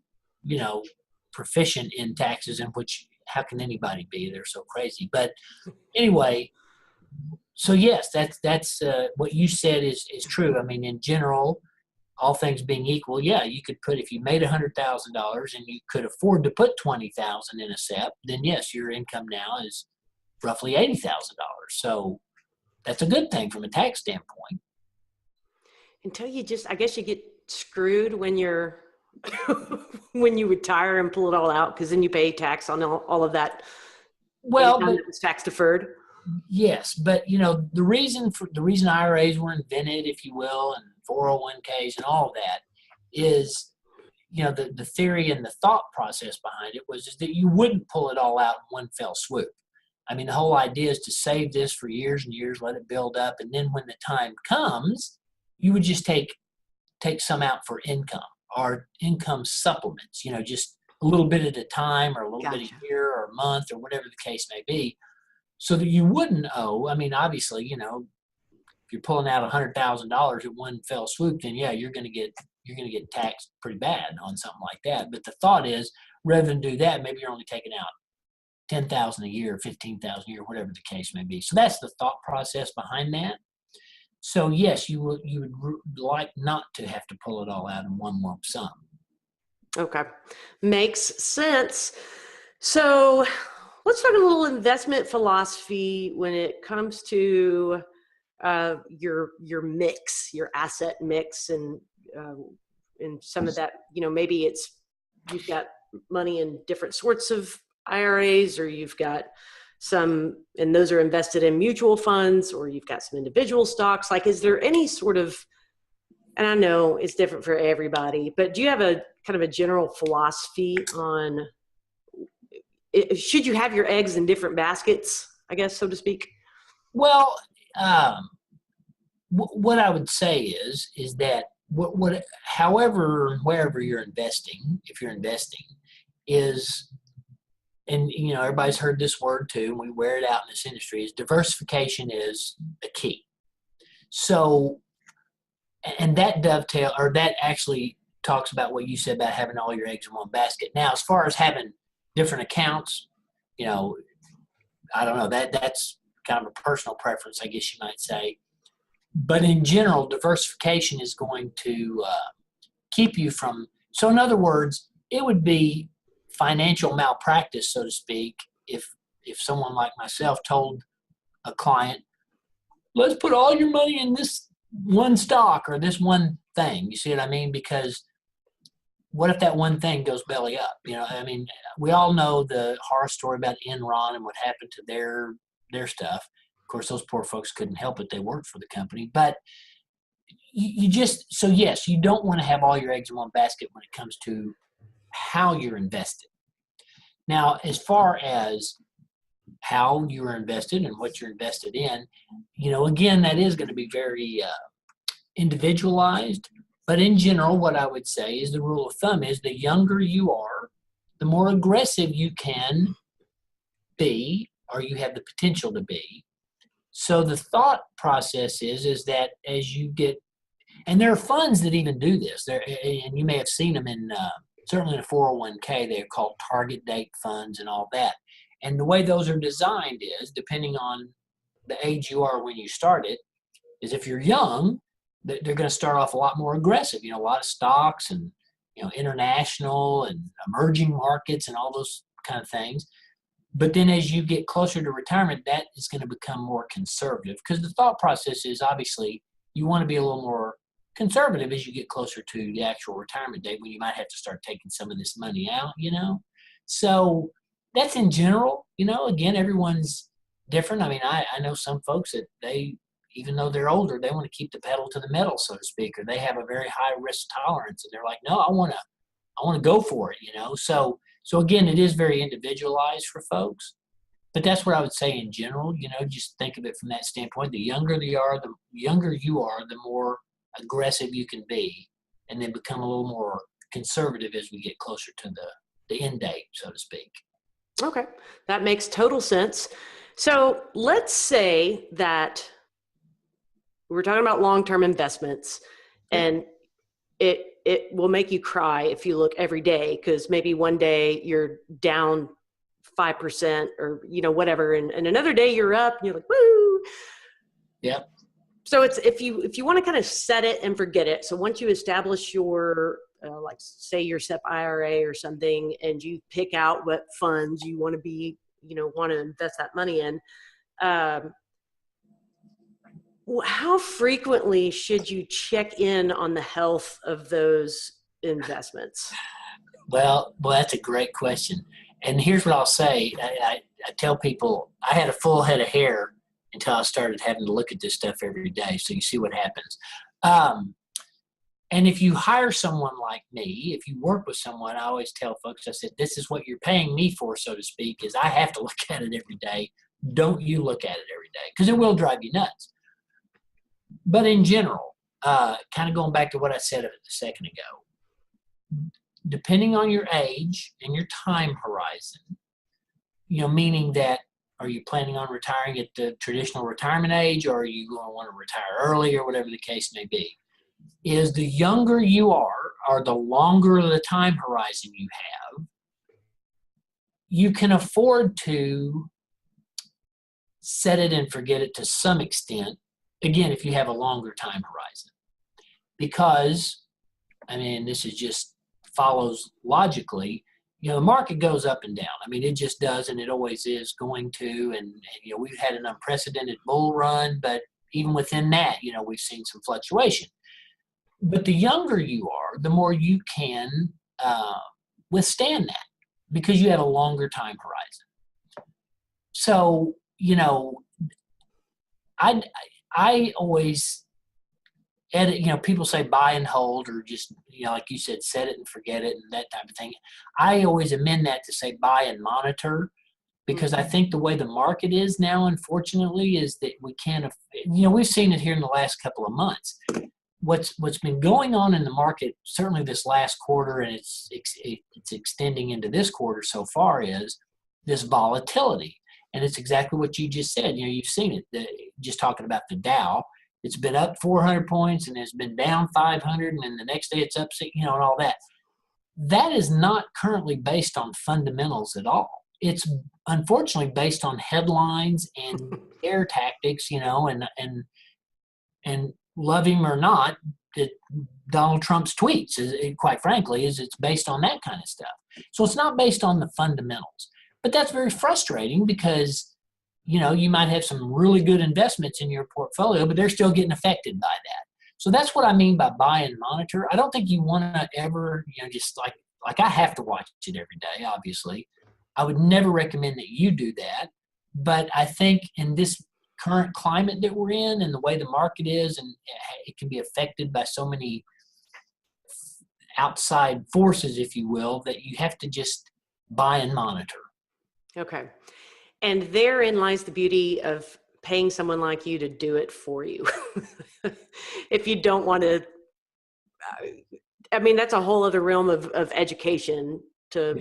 proficient in taxes, in which, how can anybody be? They're so crazy. But anyway, so yes, that's what you said is true. I mean, in general, all things being equal, yeah, you could put, if you made $100,000 and you could afford to put $20,000 in a SEP, then yes, your income now is roughly $80,000. So that's a good thing from a tax standpoint. Until I guess you get screwed when you're when you retire and pull it all out, because then you pay tax on all of that. Well, but it was tax deferred. Yes, but the reason IRAs were invented, if you will, and 401ks and all of that is, the theory and the thought process behind it was that you wouldn't pull it all out in one fell swoop. I mean, the whole idea is to save this for years and years, let it build up, and then when the time comes, you would just take some out for income or income supplements, just a little bit at a time, or a little bit a year or a month, or whatever the case may be, so that you wouldn't owe. I mean, obviously, if you're pulling out $100,000 at one fell swoop, then yeah, you're going to get taxed pretty bad on something like that. But the thought is, rather than do that, maybe you're only taking out $10,000 a year, $15,000 a year, whatever the case may be. So that's the thought process behind that. So yes, you would like not to have to pull it all out in one lump sum. Okay, makes sense. So let's talk a little investment philosophy when it comes to your mix, your asset mix, and in some of that, maybe you've got money in different sorts of IRAs, or you've got some, and those are invested in mutual funds, or you've got some individual stocks. Like, is there any sort of, and I know it's different for everybody, but do you have a kind of a general philosophy on, should you have your eggs in different baskets, I guess, so to speak? Well, what I would say is that wherever you're investing, if you're investing, is, and everybody's heard this word too, and we wear it out in this industry, is diversification is a key. So, and that that actually talks about what you said about having all your eggs in one basket. Now, as far as having different accounts, I don't know, that's kind of a personal preference, I guess you might say. But in general, diversification is going to keep you from, so in other words, it would be financial malpractice, so to speak, if someone like myself told a client, let's put all your money in this one stock or this one thing. You see what I mean? Because what if that one thing goes belly up? We all know the horror story about Enron and what happened to their stuff. Of course, those poor folks couldn't help it. They worked for the company. But so yes, you don't want to have all your eggs in one basket when it comes to how you're invested. Now, as far as how you're invested and what you're invested in, again, that is going to be very individualized. But in general, what I would say is the rule of thumb is the younger you are, the more aggressive you can be, or you have the potential to be. So the thought process is that as you get, and there are funds that even do this, and you may have seen them in, certainly in a 401k, they're called target date funds and all that. And the way those are designed is, depending on the age you are when you start it, is if you're young, they're going to start off a lot more aggressive, a lot of stocks and, international and emerging markets and all those kind of things. But then as you get closer to retirement, that is going to become more conservative, because the thought process is obviously you want to be a little more conservative as you get closer to the actual retirement date, when you might have to start taking some of this money out, So that's in general, again, everyone's different. I know some folks that even though they're older, they want to keep the pedal to the metal, so to speak, or they have a very high risk tolerance, and they're like, no, I want to go for it, So again, it is very individualized for folks, but that's what I would say in general. Just think of it from that standpoint. The younger you are, the more aggressive you can be, and then become a little more conservative as we get closer to the end date, so to speak. Okay, that makes total sense. So let's say that we're talking about long-term investments, and it will make you cry if you look every day, because maybe one day you're down 5% or whatever, and another day you're up and you're like, woo. Yep. So it's if you want to kind of set it and forget it. So once you establish your like say your SEP IRA or something, and you pick out what funds you want to invest that money in, how frequently should you check in on the health of those investments? Well, that's a great question. And here's what I'll say. I tell people I had a full head of hair until I started having to look at this stuff every day. So you see what happens. And if you hire someone like me, if you work with someone, I always tell folks, I said, this is what you're paying me for, so to speak, is I have to look at it every day. Don't you look at it every day, because it will drive you nuts. But in general, kind of going back to what I said a second ago, depending on your age and your time horizon, meaning that, are you planning on retiring at the traditional retirement age, or are you going to want to retire early, or whatever the case may be, is the younger you are, or the longer the time horizon you have, you can afford to set it and forget it to some extent. Again, if you have a longer time horizon, because, this is just follows logically, the market goes up and down. It just does, and it always is going to, and we've had an unprecedented bull run, but even within that, we've seen some fluctuation. But the younger you are, the more you can withstand that because you have a longer time horizon. So, I always edit, people say buy and hold, or just, like you said, set it and forget it and that type of thing. I always amend that to say buy and monitor, because I think the way the market is now, unfortunately, is that we can't, we've seen it here in the last couple of months. What's been going on in the market, certainly this last quarter, and it's extending into this quarter so far, is this volatility. And it's exactly what you just said. You've seen it. Just talking about the Dow, it's been up 400 points and it's been down 500, and then the next day it's up, and all that. That is not currently based on fundamentals at all. It's unfortunately based on headlines and air tactics, and love him or not, Donald Trump's tweets, quite frankly, it's based on that kind of stuff. So it's not based on the fundamentals. But that's very frustrating because, you might have some really good investments in your portfolio, but they're still getting affected by that. So that's what I mean by buy and monitor. I don't think you want to ever, just like I have to watch it every day, obviously. I would never recommend that you do that. But I think in this current climate that we're in and the way the market is, and it can be affected by so many outside forces, if you will, that you have to just buy and monitor. Okay. And therein lies the beauty of paying someone like you to do it for you. If you don't want to, that's a whole other realm of education to,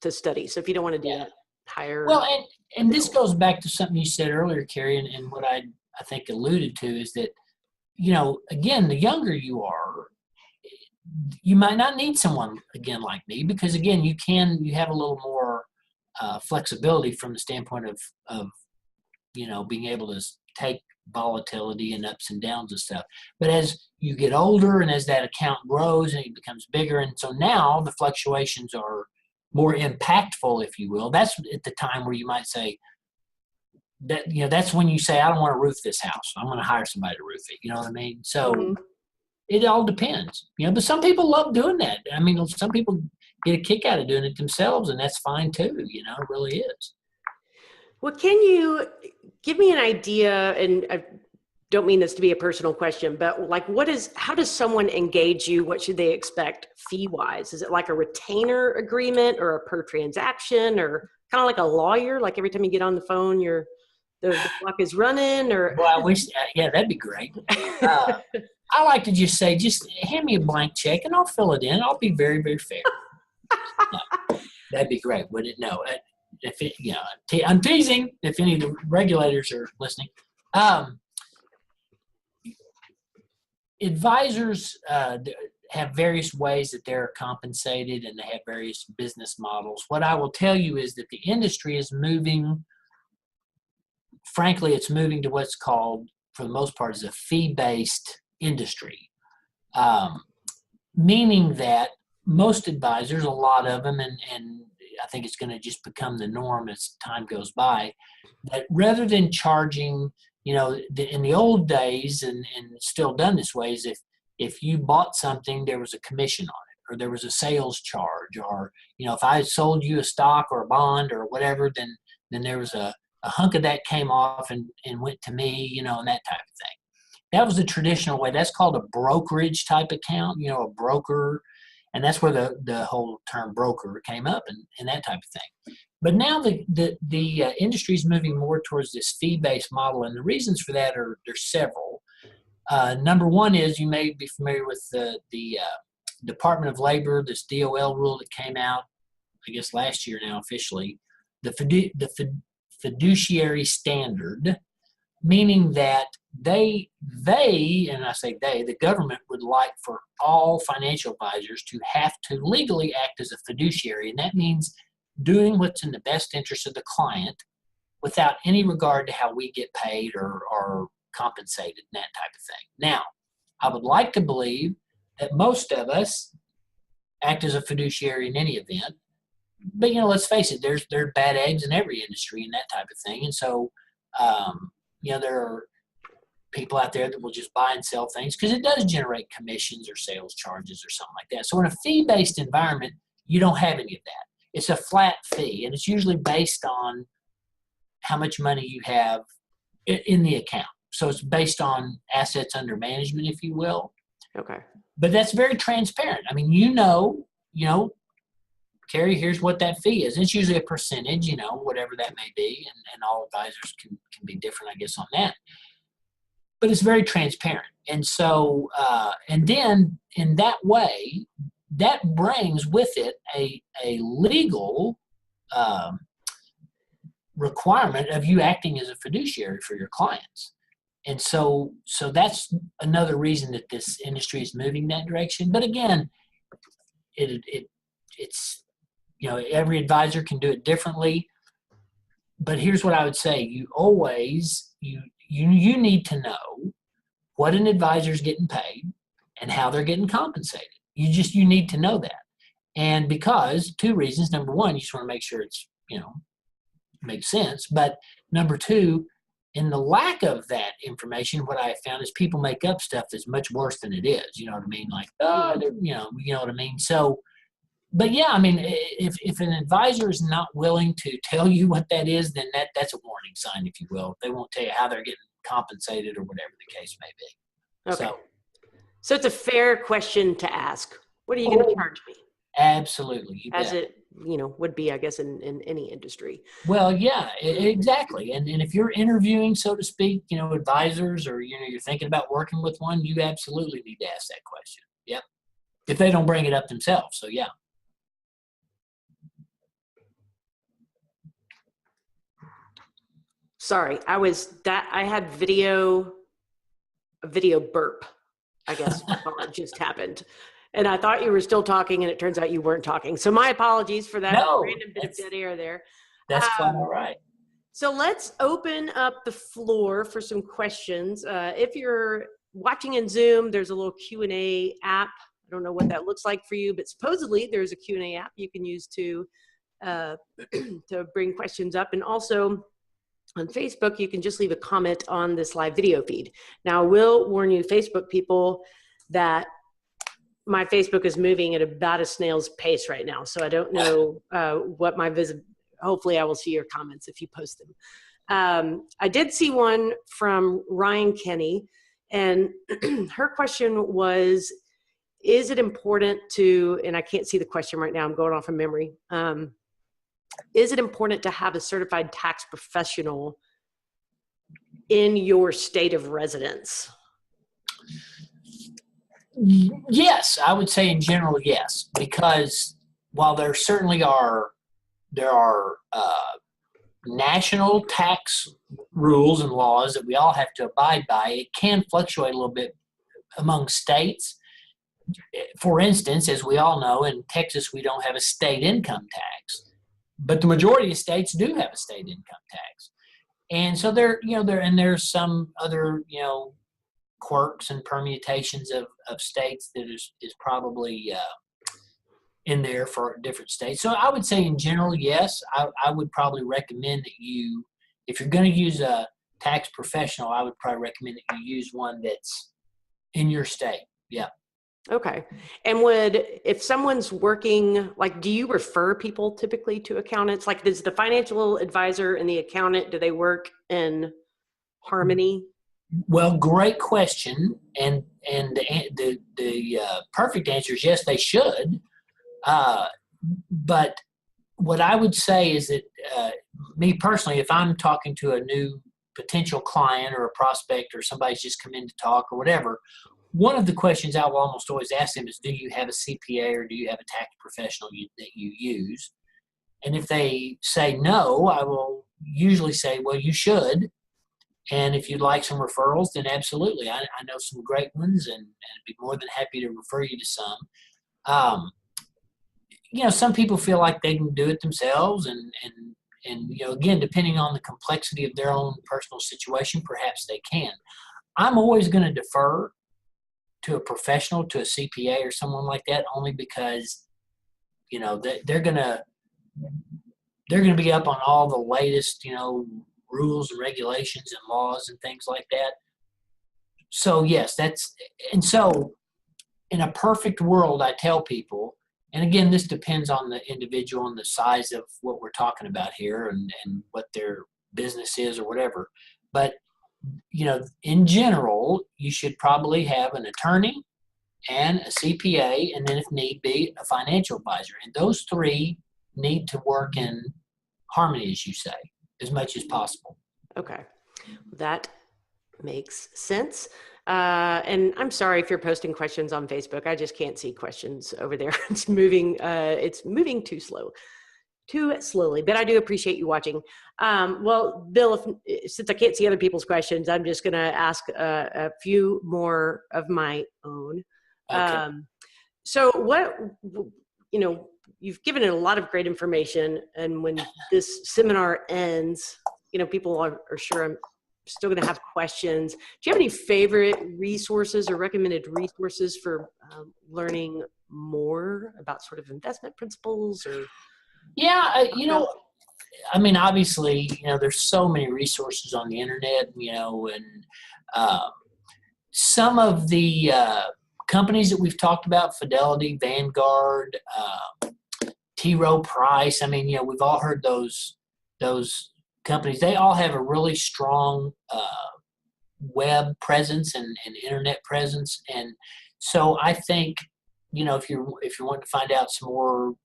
to study. So if you don't want to do that, hire. Well, and this goes back to something you said earlier, Carrie, and what I think alluded to is that, again, the younger you are, you might not need someone, again, like me, because, again, you have a little more flexibility from the standpoint of being able to take volatility and ups and downs and stuff. But as you get older and as that account grows and it becomes bigger, and so now the fluctuations are more impactful, if you will, that's at the time where you might say that, that's when you say, I don't want to roof this house. I'm going to hire somebody to roof it. You know what I mean? So it all depends, but some people love doing that. Some people get a kick out of doing it themselves, and that's fine too. It really is. Well, can you give me an idea, and I don't mean this to be a personal question, but how does someone engage you? What should they expect fee-wise? Is it like a retainer agreement or a per transaction, or kind of like a lawyer? Like every time you get on the phone, the clock is running, or? Well, I wish, that'd be great. I like to just say, just hand me a blank check and I'll fill it in. I'll be very, very fair. No, that'd be great, wouldn't it? No, if it, I'm teasing. If any of the regulators are listening, advisors have various ways that they're compensated, and they have various business models. What I will tell you is that the industry is moving. Frankly, it's moving to what's called, for the most part, is a fee-based industry, meaning that most advisors, a lot of them, and I think it's going to just become the norm as time goes by, that rather than charging, in the old days, and still done this way, is if you bought something, there was a commission on it, or there was a sales charge, or, if I sold you a stock or a bond or whatever, then there was a hunk of that came off and went to me, and that type of thing. That was the traditional way. That's called a brokerage type account, a broker. And that's where the whole term broker came up, and that type of thing. But now the industry is moving more towards this fee-based model, and the reasons for that there's several. Number one is, you may be familiar with the Department of Labor, this DOL rule that came out, I guess last year now officially, the fiduciary standard, meaning that they, and I say they, the government would like for all financial advisors to have to legally act as a fiduciary. And that means doing what's in the best interest of the client without any regard to how we get paid or compensated and that type of thing. Now, I would like to believe that most of us act as a fiduciary in any event. But, let's face it, there's bad eggs in every industry and that type of thing. And so, there are people out there that will just buy and sell things because it does generate commissions or sales charges or something like that. So in a fee-based environment, you don't have any of that. It's a flat fee, and it's usually based on how much money you have in the account. So it's based on assets under management, if you will. Okay. But that's very transparent. I mean, you know, Carrie, here's what that fee is. It's usually a percentage, whatever that may be, and all advisors can be different, I guess, on that. But it's very transparent. And so, and then in that way, that brings with it a legal requirement of you acting as a fiduciary for your clients. And so that's another reason that this industry is moving that direction. But again, it's every advisor can do it differently. But here's what I would say: you always you need to know what an advisor is getting paid and how they're getting compensated. You need to know that, and because two reasons. Number one, you just want to make sure it's makes sense. But number two, in the lack of that information, what I have found is people make up stuff that's much worse than it is. You know what I mean? Like, you know what I mean? So, but yeah, I mean, if an advisor is not willing to tell you what that is, then that's a warning sign, if you will. They won't tell you how they're getting compensated or whatever the case may be. Okay. So it's a fair question to ask. What are you going to charge me? Absolutely. As it would be, I guess, in any industry. Well, yeah, exactly. And if you're interviewing, so to speak, advisors, or, you're thinking about working with one, you absolutely need to ask that question. Yep. If they don't bring it up themselves. So, yeah. Sorry, I had a video burp, I guess. It just happened. And I thought you were still talking, and it turns out you weren't talking. So my apologies for that random bit of dead air there. That's quite all right. So let's open up the floor for some questions. If you're watching in Zoom, there's a little Q&A app. I don't know what that looks like for you, but supposedly there's a Q&A app you can use to bring questions up. And also on Facebook, you can just leave a comment on this live video feed. Now, I will warn you, Facebook people, that my Facebook is moving at about a snail's pace right now. So I don't know what hopefully I will see your comments if you post them. I did see one from Ryan Kenny, and her question was, is it important to, and I can't see the question right now, I'm going off from memory. Is it important to have a certified tax professional in your state of residence? Yes, I would say in general, yes, because while there certainly are national tax rules and laws that we all have to abide by, it can fluctuate a little bit among states. For instance, as we all know, in Texas, we don't have a state income tax, but the majority of states do have a state income tax. And so there's some other, quirks and permutations of states that is probably in there for different states. So I would say in general, yes, I would probably recommend that if you're going to use a tax professional, I would probably recommend that you use one that's in your state. Yeah. Okay. And if someone's working, do you refer people typically to accountants? Does the financial advisor and the accountant, do they work in harmony? Well, great question. And the perfect answer is yes, they should. But what I would say is that me personally, if I'm talking to a new potential client or a prospect or somebody's just come in to talk or whatever, one of the questions I will almost always ask them is, do you have a CPA or do you have a tax professional that you use? And if they say no, I will usually say, well, you should. And if you'd like some referrals, then absolutely. I know some great ones, and I'd be more than happy to refer you to some. Some people feel like they can do it themselves, and again, depending on the complexity of their own personal situation, perhaps they can. I'm always going to defer to a professional, to a CPA or someone like that, only because, they're going to be up on all the latest, rules and regulations and laws and things like that. So yes, and so in a perfect world, I tell people, and again, this depends on the individual and the size of what we're talking about here and what their business is or whatever. But, in general, you should probably have an attorney and a CPA, and then if need be, a financial advisor. And those three need to work in harmony, as you say, as much as possible. Okay. That makes sense. And I'm sorry if you're posting questions on Facebook. I just can't see questions over there. It's moving too slowly, but I do appreciate you watching. Well, Bill, since I can't see other people's questions, I'm just going to ask a few more of my own. Okay. So you've given it a lot of great information, and when this seminar ends, people are sure I'm still going to have questions. Do you have any favorite resources or recommended resources for learning more about sort of investment principles? Or yeah, obviously, there's so many resources on the internet, and some of the companies that we've talked about, Fidelity, Vanguard, T. Rowe Price. We've all heard those companies. They all have a really strong web presence and internet presence, and so I think if you want to find out some more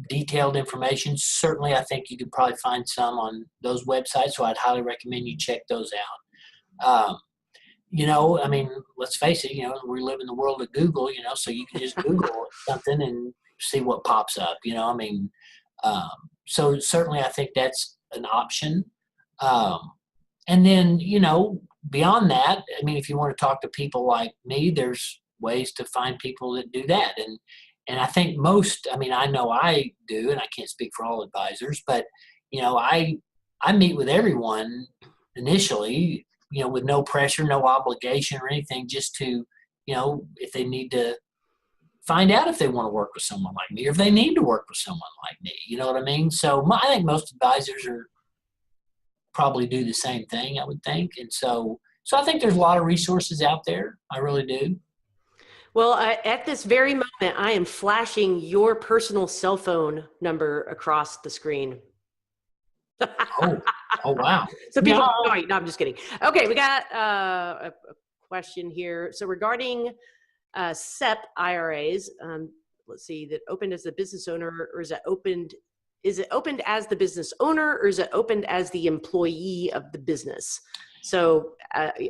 detailed information, certainly I think you could probably find some on those websites. So I'd highly recommend you check those out. Let's face it, we live in the world of Google, so you can just Google something and see what pops up, so certainly I think that's an option. And then, beyond that, if you want to talk to people like me, there's ways to find people that do that. And I think most, I know I do, and I can't speak for all advisors, but, I meet with everyone initially, with no pressure, no obligation or anything, just to, if they need to find out if they want to work with someone like me, or if they need to work with someone like me, you know what I mean? So I think most advisors probably do the same thing, I would think. And so I think there's a lot of resources out there. I really do. Well, at this very moment, I am flashing your personal cell phone number across the screen. Oh, wow. So people, no, I'm just kidding. Okay, we got a question here. So regarding SEP IRAs, let's see, that opened as the business owner, or is it opened as the business owner, or is it opened as the employee of the business? So,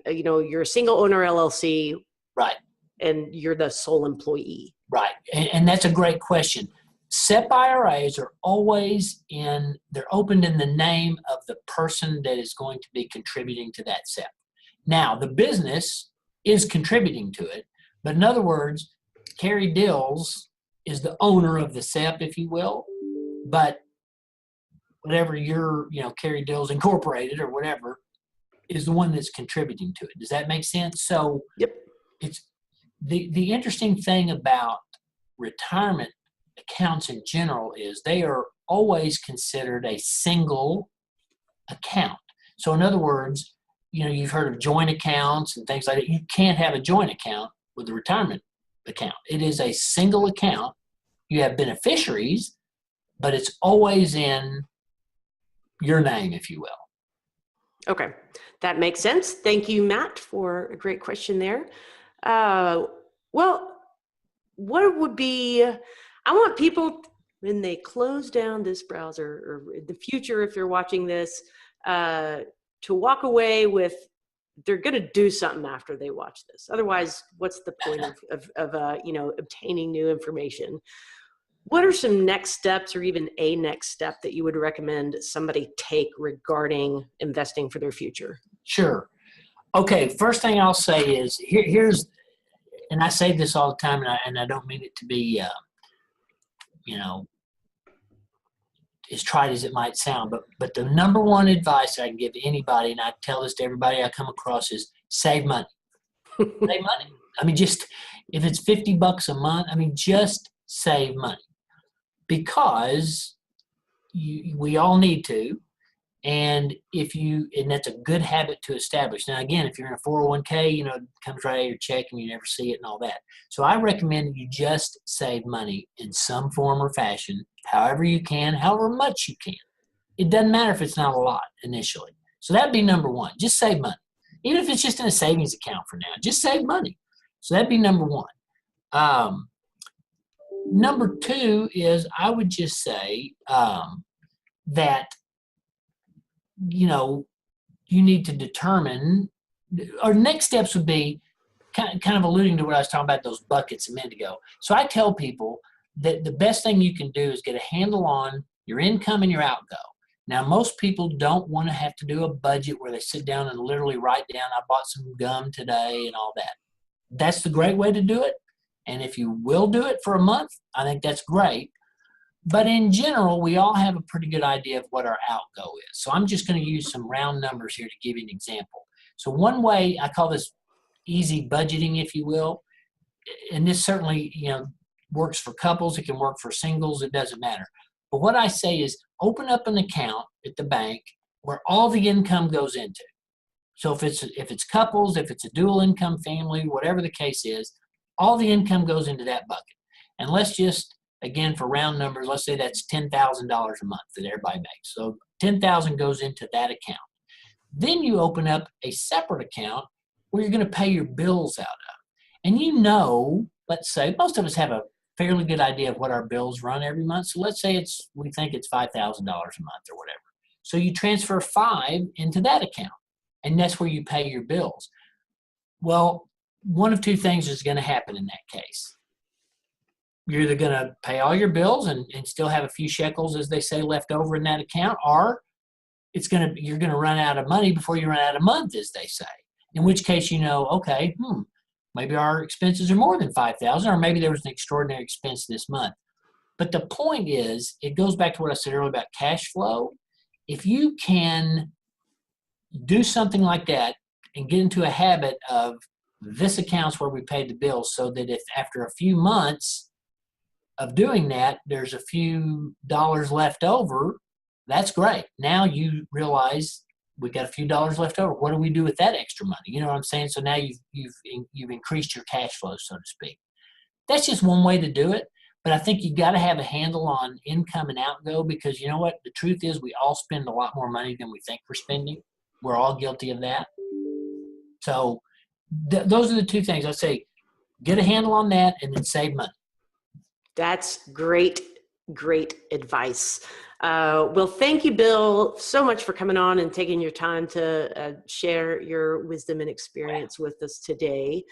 you're a single owner LLC. Right. And you're the sole employee. Right. And that's a great question. SEP IRAs are always they're opened in the name of the person that is going to be contributing to that SEP. Now, the business is contributing to it, but in other words, Carrie Dills is the owner of the SEP, if you will, but whatever Carrie Dills Incorporated or whatever is the one that's contributing to it. Does that make sense? So yep. It's the interesting thing about retirement accounts in general is they are always considered a single account. So in other words, you've heard of joint accounts and things like that. You can't have a joint account with a retirement account. It is a single account. You have beneficiaries, but it's always in your name, if you will. Okay, that makes sense. Thank you, Matt, for a great question there. Well, what would be, I want people, when they close down this browser, or in the future, if you're watching this, to walk away with, they're going to do something after they watch this. Otherwise, what's the point of obtaining new information? What are some next steps, or even a next step, that you would recommend somebody take regarding investing for their future? Sure. Okay, first thing I'll say is here's, and I say this all the time, and I don't mean it to be, as trite as it might sound, but the number one advice I can give anybody, and I tell this to everybody I come across, is save money. Save money. Just if it's $50 a month, just save money, because we all need to. And and that's a good habit to establish. Now, again, if you're in a 401k, it comes right out of your check and you never see it and all that. So I recommend you just save money in some form or fashion, however you can, however much you can. It doesn't matter if it's not a lot initially. So that'd be number one. Just save money. Even if it's just in a savings account for now, just save money. So that'd be number one. Number two is I would just say that you need to determine, or next steps would be kind of alluding to what I was talking about, those buckets a minute ago. So I tell people that the best thing you can do is get a handle on your income and your outgo. Now, most people don't want to have to do a budget where they sit down and literally write down, I bought some gum today and all that. That's the great way to do it. And if you will do it for a month, I think that's great. But in general, we all have a pretty good idea of what our outgo is. So I'm just going to use some round numbers here to give you an example. So one way, I call this easy budgeting, if you will, and this certainly, works for couples. It can work for singles. It doesn't matter. But what I say is open up an account at the bank where all the income goes into. So if it's couples, if it's a dual income family, whatever the case is, all the income goes into that bucket. And let's just, again, for round numbers, let's say that's $10,000 a month that everybody makes. So $10,000 goes into that account. Then you open up a separate account where you're going to pay your bills out of. And let's say most of us have a fairly good idea of what our bills run every month. So let's say we think it's $5,000 a month or whatever. So you transfer $5,000 into that account, and that's where you pay your bills. Well, one of two things is going to happen in that case. You're either going to pay all your bills and still have a few shekels, as they say, left over in that account, or you're going to run out of money before you run out of month, as they say. In which case, okay, maybe our expenses are more than $5,000, or maybe there was an extraordinary expense this month. But the point is, it goes back to what I said earlier about cash flow. If you can do something like that and get into a habit of this account's where we pay the bills, so that if after a few months of doing that, there's a few dollars left over, that's great. Now you realize we got a few dollars left over. What do we do with that extra money? You know what I'm saying? So now you've increased your cash flow, so to speak. That's just one way to do it. But I think you got to have a handle on income and outgo, because you know what? The truth is we all spend a lot more money than we think we're spending. We're all guilty of that. So those are the two things. I'd say get a handle on that and then save money. That's great advice. Well, thank you, Bill, so much for coming on and taking your time to share your wisdom and experience with us today.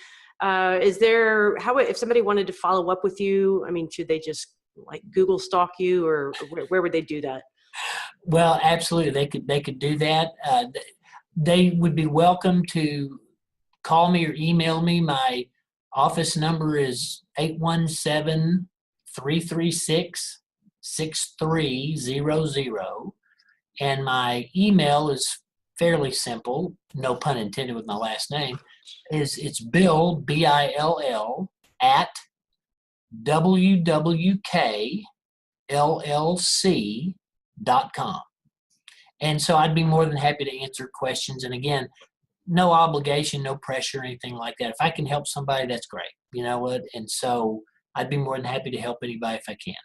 If somebody wanted to follow up with you, should they just Google stalk you, or where would they do that? Well, absolutely. They could do that. They would be welcome to call me or email me. My office number is 817-336-6300. And my email is fairly simple, no pun intended with my last name, it's Bill, BILL, at wwkllc.com. And so I'd be more than happy to answer questions. And again, no obligation, no pressure, anything like that. If I can help somebody, that's great. You know what? And so I'd be more than happy to help anybody if I can.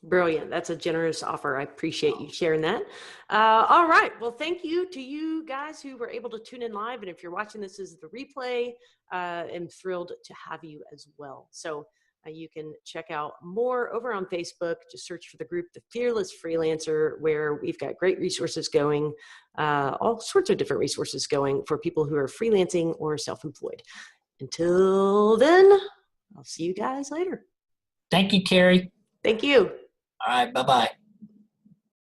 Brilliant. That's a generous offer. I appreciate you sharing that. All right. Well, thank you to you guys who were able to tune in live. And if you're watching this as the replay, I'm thrilled to have you as well. So you can check out more over on Facebook. Just search for the group, The Fearless Freelancer, where we've got great resources going, all sorts of different resources going for people who are freelancing or self-employed. Until then, I'll see you guys later. Thank you, Carrie. Thank you. All right. Bye-bye.